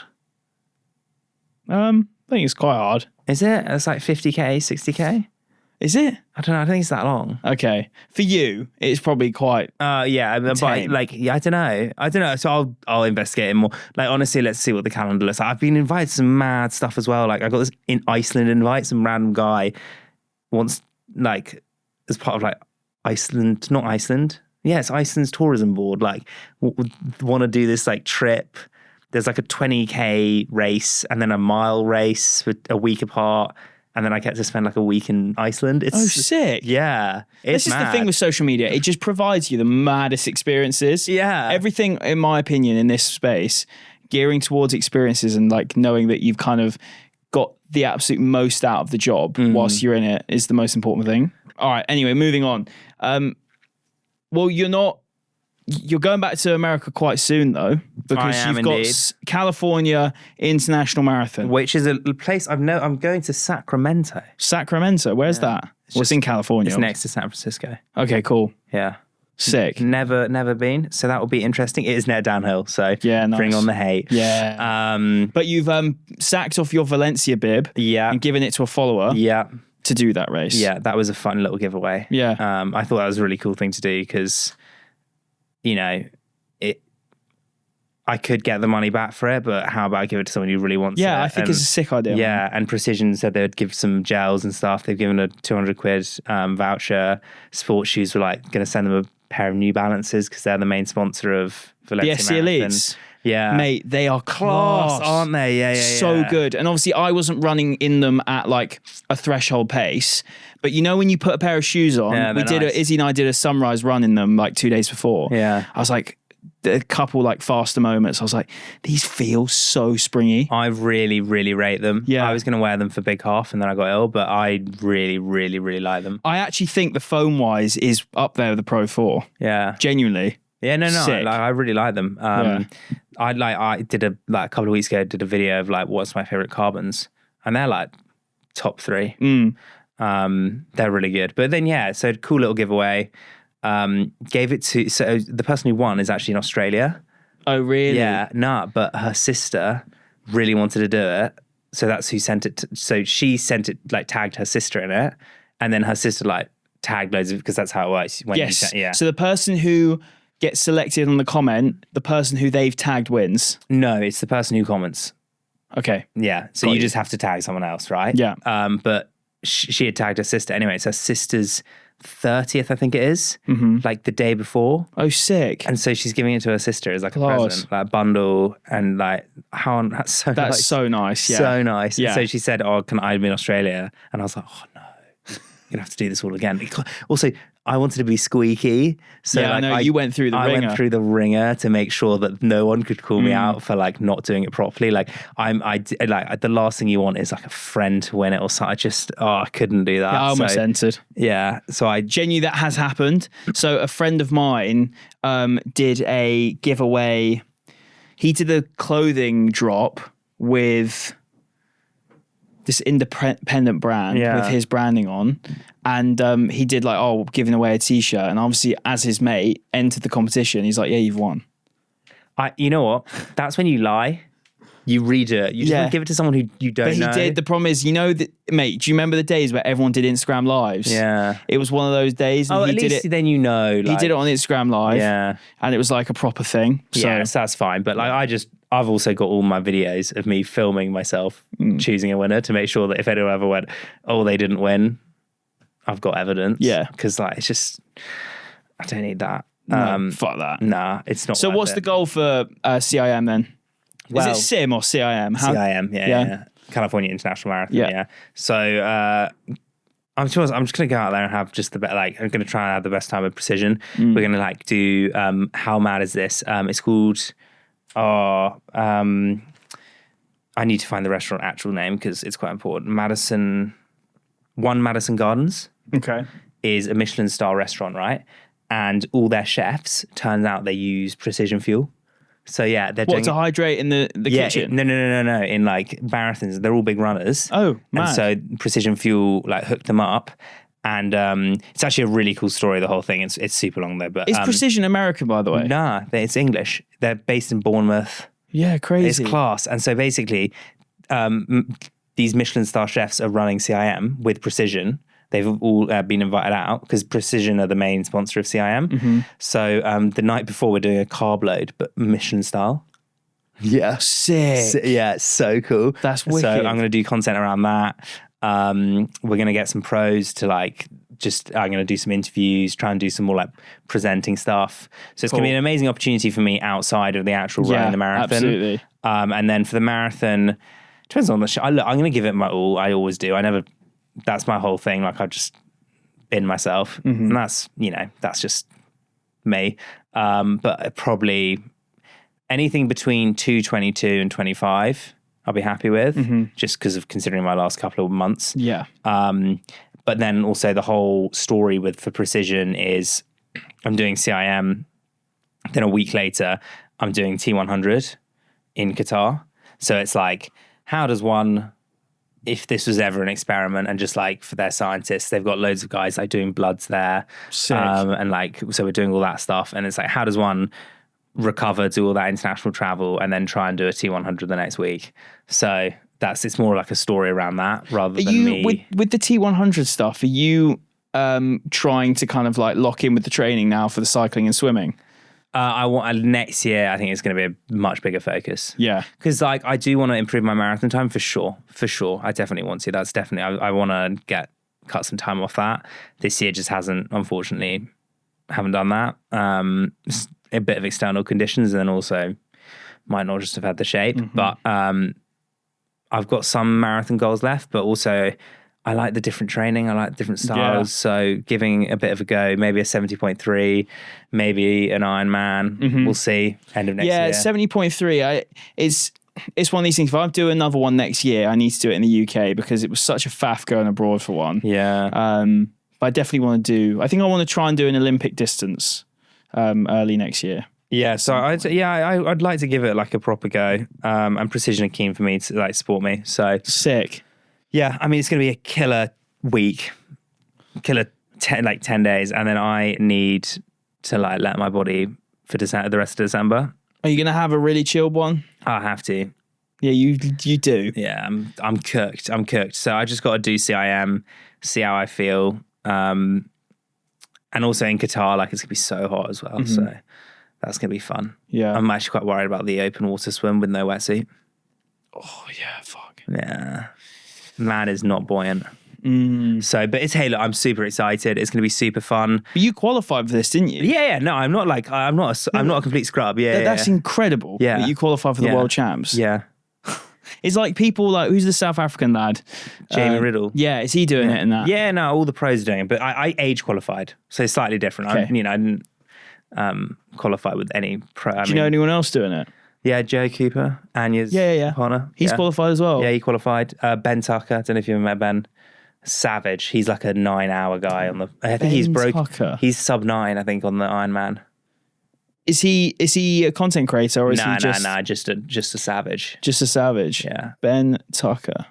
I think it's quite hard. Is it? It's like 50K, 60K. Is it? I don't know. I think it's that long. Okay. For you, it's probably quite... Yeah, but Tame. like, yeah, I don't know. So I'll investigate it more. Like, honestly, let's see what the calendar looks like. I've been invited to some mad stuff as well. Like, I got this in Iceland invite. Some random guy wants, like, as part of like Iceland, not Iceland. Yeah, it's Iceland's tourism board. Like, want to do this like trip. There's like a 20K race and then a mile race for a week apart. And then I get to spend like a week in Iceland. It's sick. Yeah. This is the thing with social media. It just provides you the maddest experiences. Yeah. Everything, in my opinion, in this space, gearing towards experiences and like knowing that you've kind of got the absolute most out of the job whilst you're in it is the most important thing. All right. Anyway, moving on. Well, you're going back to America quite soon though, because I am you've got indeed. California International Marathon. Which is a place I'm going to Sacramento. Sacramento, where's that? It's in California. It's next to San Francisco. Okay, cool. Yeah. Sick. Never been. So that will be interesting. It is net downhill. So Yeah, nice. bring on the hate. Yeah. But you've sacked off your Valencia bib Yeah. and given it to a follower Yeah. to do that race. Yeah. That was a fun little giveaway. Yeah. I thought that was a really cool thing to do because, you know, I could get the money back for it, but how about I give it to someone who really wants it? Yeah, I think it's a sick idea. man. Yeah, and Precision said they would give some gels and stuff. They've given a 200 quid voucher. Sports Shoes were like going to send them a pair of New Balances because they're the main sponsor of The Valencia SC Marathon. Elites. Yeah. Mate, they are class, aren't they? Yeah. So good. And obviously I wasn't running in them at like a threshold pace, but you know when you put a pair of shoes on, Yeah, we they're did nice. Izzy and I did a sunrise run in them like 2 days before. Yeah. I was like, a couple like faster moments. I was like, these feel so springy. I really, really rate them. Yeah. I was going to wear them for Big Half and then I got ill, but I really, really, really like them. I actually think the foam wise is up there with the Pro 4. Yeah. Genuinely. Yeah, no, Sick. I really like them. I did a couple of weeks ago, did a video of like what's my favorite carbons, and they're like top 3. They're really good. But then so cool little giveaway. Gave it to the person who won is actually in Australia. Oh, really? Yeah, but her sister really wanted to do it, so that's who sent it. So she sent it, like tagged her sister in it, and then her sister like tagged loads of because that's how it works. When Yes. yeah. So the person who gets selected on the comment, the person who they've tagged wins. No, it's the person who comments. Okay. Yeah. So Got you you. just have to tag someone else, right? Yeah. But she had tagged her sister anyway. It's her sister's 30th, I think it is, like the day before. Oh, sick. And so she's giving it to her sister as like a Class. present, like a bundle, and like that's so That's nice. so nice. Yeah. So nice. Yeah. So she said, "Oh, can I be in Australia?" And I was like, "Oh no, you're gonna have to do this all again." Also, I wanted to be squeaky, so Yeah, I like, know, you went through the I ringer. went through the ringer to make sure that no one could call me out for like not doing it properly. Like like the last thing you want is like a friend to win it or something. I couldn't do that. Yeah, I almost So, entered. yeah, so I Genuinely, that has happened. So a friend of mine did a giveaway. He did a clothing drop with this independent brand Yeah. with his branding on. And he did like, giving away a t-shirt. And obviously as his mate entered the competition, he's like, yeah, you've won. you know what? That's when you lie. You read it. You just Yeah. want to give it to someone who you don't But he know. did. The problem is, mate, do you remember the days where everyone did Instagram lives? Yeah. It was one of those days. And Oh, he at did least it. then you know. He Like, did it on Instagram Live. Yeah. And it was like a proper thing. So Yeah, so that's fine. But like, I've also got all my videos of me filming myself choosing a winner to make sure that if anyone ever went, oh, they didn't win, I've got evidence. Yeah. Because like, it's just, I don't need that. no, fuck that. Nah, it's not. So worth what's it. the goal for CIM then? Well, is it SIM or CIM? CIM, Yeah. yeah. California International Marathon, Yeah. yeah. So I'm just gonna go out there and have just the best. Like, I'm gonna try and have the best time with Precision. We're gonna like do how mad is this? It's called. I need to find the restaurant actual name because it's quite important. Madison Gardens Okay. is a Michelin star restaurant, right? And all their chefs, turns out they use Precision Fuel. So yeah, they're What, doing to hydrate in the kitchen? No. In like marathons, they're all big runners. Oh, man. And so Precision Fuel like hooked them up, And it's actually a really cool story, the whole thing. It's super long though. But Is Precision American, by the way? Nah, it's English. They're based in Bournemouth. Yeah, crazy. It's class. And so basically, these Michelin star chefs are running CIM with Precision. They've all been invited out because Precision are the main sponsor of CIM. So the night before, we're doing a carb load, but Michelin style. Yeah. Sick. Yeah, it's so cool. That's wicked. So I'm going to do content around that. We're going to get some pros to I'm going to do some interviews, try and do some more like presenting stuff. So it's going to be an amazing opportunity for me outside of the actual running the marathon. Absolutely. And then for the marathon, depends on the show. I'm going to give it my all. I always do. That's my whole thing. Like I've just been myself, and that's just me. But probably anything between 2:22 and 25, I'll be happy with, just because of considering my last couple of months. Yeah. But then also the whole story for Precision is I'm doing CIM. Then a week later, I'm doing T100 in Qatar. So it's like, how does one, if this was ever an experiment and just like for their scientists, they've got loads of guys like doing bloods there. Sick. And like, so we're doing all that stuff. And it's like, how does one recover, do all that international travel and then try and do a T100 the next week? So it's more like a story around that rather than me. With the T100 stuff, are you trying to kind of like lock in with the training now for the cycling and swimming? I want next year. I think it's going to be a much bigger focus. Yeah, because like I do want to improve my marathon time for sure. I definitely want to. That's definitely. I want to cut some time off that. This year just haven't done that. It's a bit of external conditions, and then also might not just have had the shape. But I've got some marathon goals left, but also I like the different training. I like different styles. So giving a bit of a go, maybe a 70.3, maybe an Ironman. We'll see. End of next year. Yeah, 70.3. It's one of these things. If I do another one next year, I need to do it in the UK because it was such a faff going abroad for one. Yeah. But I definitely want to do. I think I want to try and do an Olympic distance early next year. Yeah, so I'd like to give it like a proper go. And Precision are keen for me to like support me. So sick. Yeah, I mean it's going to be a killer week, 10 days, and then I need to like let my body for the rest of December. Are you going to have a really chilled one? I have to. Yeah, you do. Yeah, I'm cooked. So I just got to do CIM, see how I feel, and also in Qatar, like it's gonna be so hot as well. So that's gonna be fun. Yeah, I'm actually quite worried about the open water swim with no wetsuit. Oh yeah, fuck. Yeah. Man is not buoyant. So, but look, I'm super excited. It's going to be super fun. But you qualified for this, didn't you? Yeah. No, I'm not a complete scrub. Yeah, that's incredible. Yeah, that you qualified for the world champs. Yeah, it's like people like who's the South African lad, Jamie Riddle. Yeah, is he doing it in that? Yeah, no, all the pros are doing it, but I age qualified, so it's slightly different. Okay. I didn't qualify with any pro. Do you know anyone else doing it? Yeah, Joe Cooper, Anya's partner. He's qualified as well. Yeah, he qualified. Ben Tucker, I don't know if you ever met Ben. Savage. He's like a 9-hour guy on the. I think he's broke. Tucker. He's sub 9, I think, on the Ironman. Is he a content creator or is he just just a savage? Just a savage. Yeah. Ben Tucker.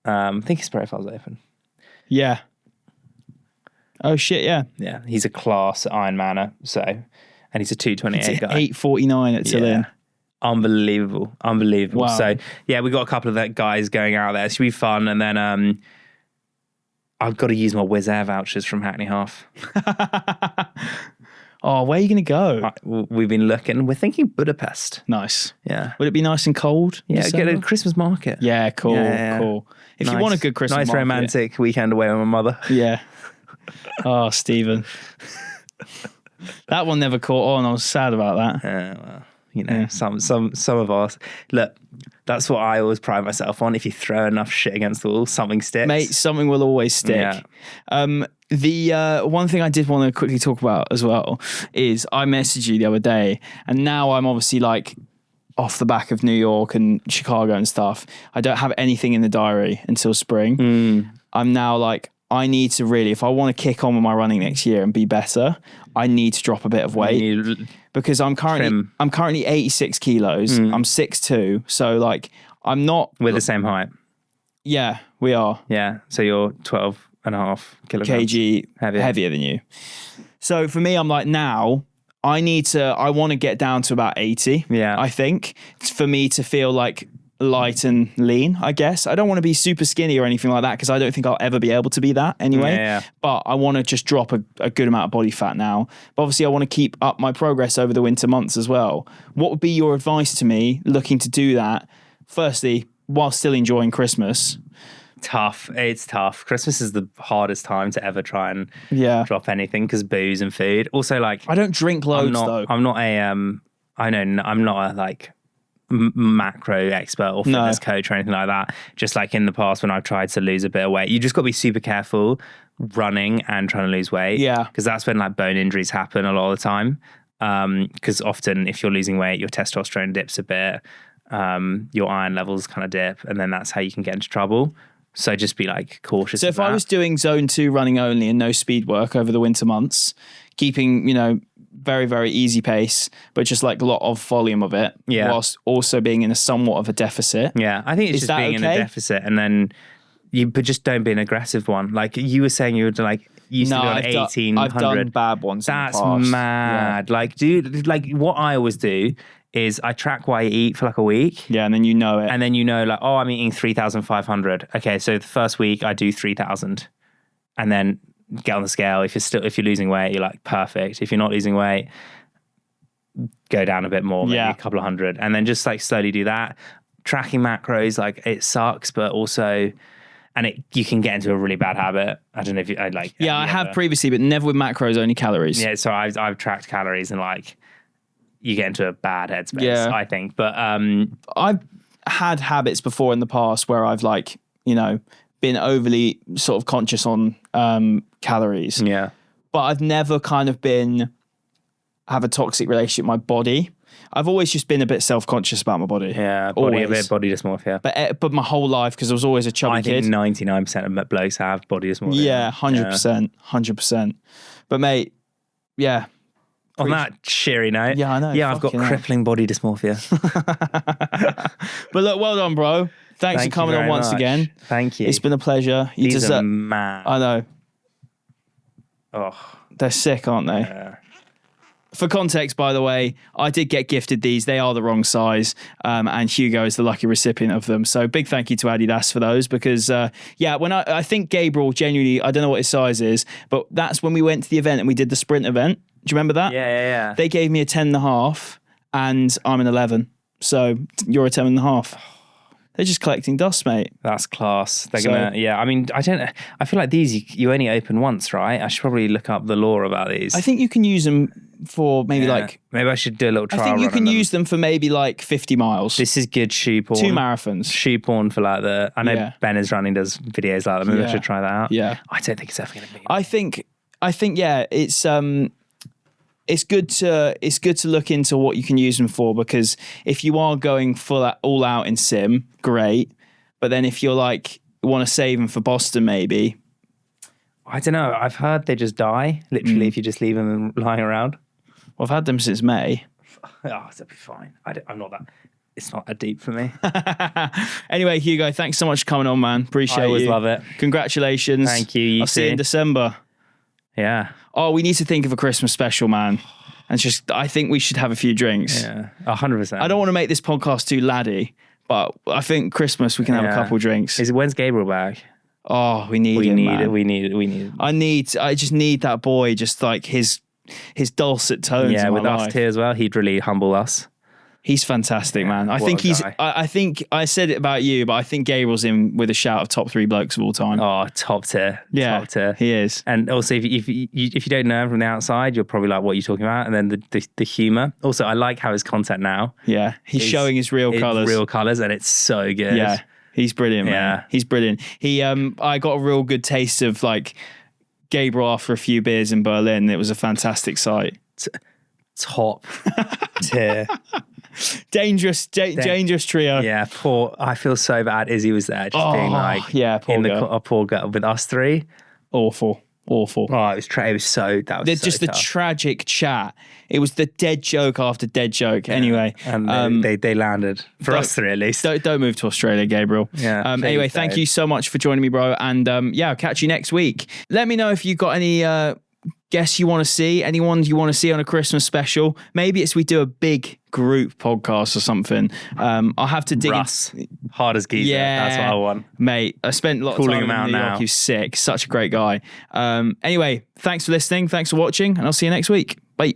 I think his profile's open. Yeah. Oh shit! Yeah. Yeah, he's a class Ironmaner. So, and he's a 2:28 guy. 8:49 at Tillin. Unbelievable. Wow. So yeah, we got a couple of guys going out there. It should be fun. And then I've got to use my Wizz Air vouchers from Hackney Half. Oh, where are you going to go? We've been looking. We're thinking Budapest. Nice. Yeah. Would it be nice and cold? Yeah, get a Christmas market. Yeah, cool. Cool. If you want a good Christmas market. Romantic weekend away with my mother. Yeah. Oh, Stephen. That one never caught on. I was sad about that. Well, some of us. Look, that's what I always pride myself on. If you throw enough shit against the wall, something sticks. Mate, something will always stick. Yeah. The one thing I did want to quickly talk about as well is I messaged you the other day, and now I'm obviously like off the back of New York and Chicago and stuff. I don't have anything in the diary until spring. I'm now like, I need to really, if I want to kick on with my running next year and be better, I need to drop a bit of weight because I'm currently 86 kilos. I'm 6'2", so like I'm not. We're the same height. Yeah, we are. Yeah, so you're 12 kilograms kg heavier than you. So for me, I'm like, now I want to get down to about 80. Yeah. I think for me to feel like light and lean, I guess. I don't want to be super skinny or anything like that because I don't think I'll ever be able to be that anyway. Yeah. But I want to just drop a good amount of body fat now. But obviously I want to keep up my progress over the winter months as well. What would be your advice to me looking to do that? Firstly, while still enjoying Christmas. Tough. It's tough. Christmas is the hardest time to ever try and drop anything because booze and food. Also, like, I don't drink loads though. I'm not a like macro expert or fitness coach or anything like that. Just like in the past when I've tried to lose a bit of weight, you just got to be super careful running and trying to lose weight. Yeah, because that's when like bone injuries happen a lot of the time. Because often if you're losing weight, your testosterone dips a bit, your iron levels kind of dip, and then that's how you can get into trouble. So just be like cautious. So if I was doing zone 2 running only and no speed work over the winter months, keeping, very, very easy pace, but just like a lot of volume of it, whilst also being in a somewhat of a deficit. Yeah, I think it's just being in a deficit, and then but just don't be an aggressive one. Like you were saying, you were like used to be on 1800. I've done bad ones. That's in the past. mad. Yeah. Like, dude, like what I always do is I track what I eat for like a week. Yeah, and then you know it. And then like, oh, I'm eating 3,500. Okay, so the first week I do 3,000, and then get on the scale. If you're losing weight, you're like perfect. If you're not losing weight, go down a bit more, maybe a couple of hundred, and then just like slowly do that. Tracking macros, like it sucks, but also, and you can get into a really bad habit. I don't know if you like. Yeah, I have previously, but never with macros, only calories. Yeah, so I've tracked calories and like you get into a bad headspace. I think, but I've had habits before in the past where I've like been overly sort of conscious on calories. Yeah. But I've never kind of have a toxic relationship with my body. I've always just been a bit self-conscious about my body. Yeah, body dysmorphia. But my whole life, because I was always a chubby kid. I think 99% of blokes have body dysmorphia. Yeah, 100%. 100%. But mate, yeah. On that cheery note. Yeah, I know. Yeah, I've got crippling body dysmorphia. But look, well done, bro. Thanks for coming on once again. Thank you. It's been a pleasure. These are mad. I know. Oh, they're sick, aren't they? Yeah. For context, by the way, I did get gifted these. They are the wrong size, and Hugo is the lucky recipient of them. So big thank you to Adidas for those because, when I think Gabriel genuinely, I don't know what his size is, but that's when we went to the event and we did the sprint event. Do you remember that? Yeah. They gave me a 10.5 and I'm an 11. So you're a 10.5. They're just collecting dust, mate. That's class. They're gonna, I mean, I feel like these you only open once, right? I should probably look up the law about these. I think you can use them for maybe maybe I should do a little trial. I think you can use them for maybe like 50 miles. This is good shoe porn. 2 marathons. Shoe porn for like I know Ben is running, does videos like that. Maybe I should try that out. Yeah. I don't think it's ever going to be. I think it's good to look into what you can use them for, because if you are going all out in sim, great. But then if you're like want to save them for Boston, maybe. I don't know. I've heard they just die literally if you just leave them lying around. Well, I've had them since May. Oh, that'll be fine. I'm not that. It's not that deep for me. Anyway, Hugo, thanks so much for coming on, man. Appreciate you. I always love it. Congratulations. Thank you. I'll see you in December. Yeah. Oh, we need to think of a Christmas special, man. And I think we should have a few drinks. Yeah, 100%. I don't want to make this podcast too laddie, but I think Christmas we can have a couple drinks. When's Gabriel back? Oh, we need it. We need it. I just need that boy, just like his dulcet tones. Yeah, in with my us life. too as well. He'd really humble us. He's fantastic, man. I think I think I said it about you, but I think Gabriel's in with a shout of top 3 blokes of all time. Oh, top tier. Yeah, top tier. He is. And also, if you don't know him from the outside, you're probably like, what are you talking about? And then the humor. Also, I like how his content now. Yeah, he's showing his real colours. And it's so good. Yeah, he's brilliant, man. Yeah. He's brilliant. I got a real good taste of like Gabriel after a few beers in Berlin. It was a fantastic sight. Top tier. Dangerous trio. Yeah, I feel so bad. Izzy was there, just being like, poor girl. Poor girl with us 3. Awful. Awful. Oh, it was it was so that was There's so just the tough. tragic chat. It was the dead joke after dead joke. Anyway, and they landed for us three at least. don't move to Australia, Gabriel. Yeah, Anyway, please thank don't. you so much for joining me, bro. And I'll catch you next week. Let me know if you got any guests you want to see, anyone you want to see on a Christmas special. Maybe we do a big group podcast or something. I'll have to dig Russ, hard as geezer. Yeah. That's what I want. Mate, I spent a lot of Calling time him in out New York. now. He was sick. Such a great guy. Anyway, thanks for listening. Thanks for watching. And I'll see you next week. Bye.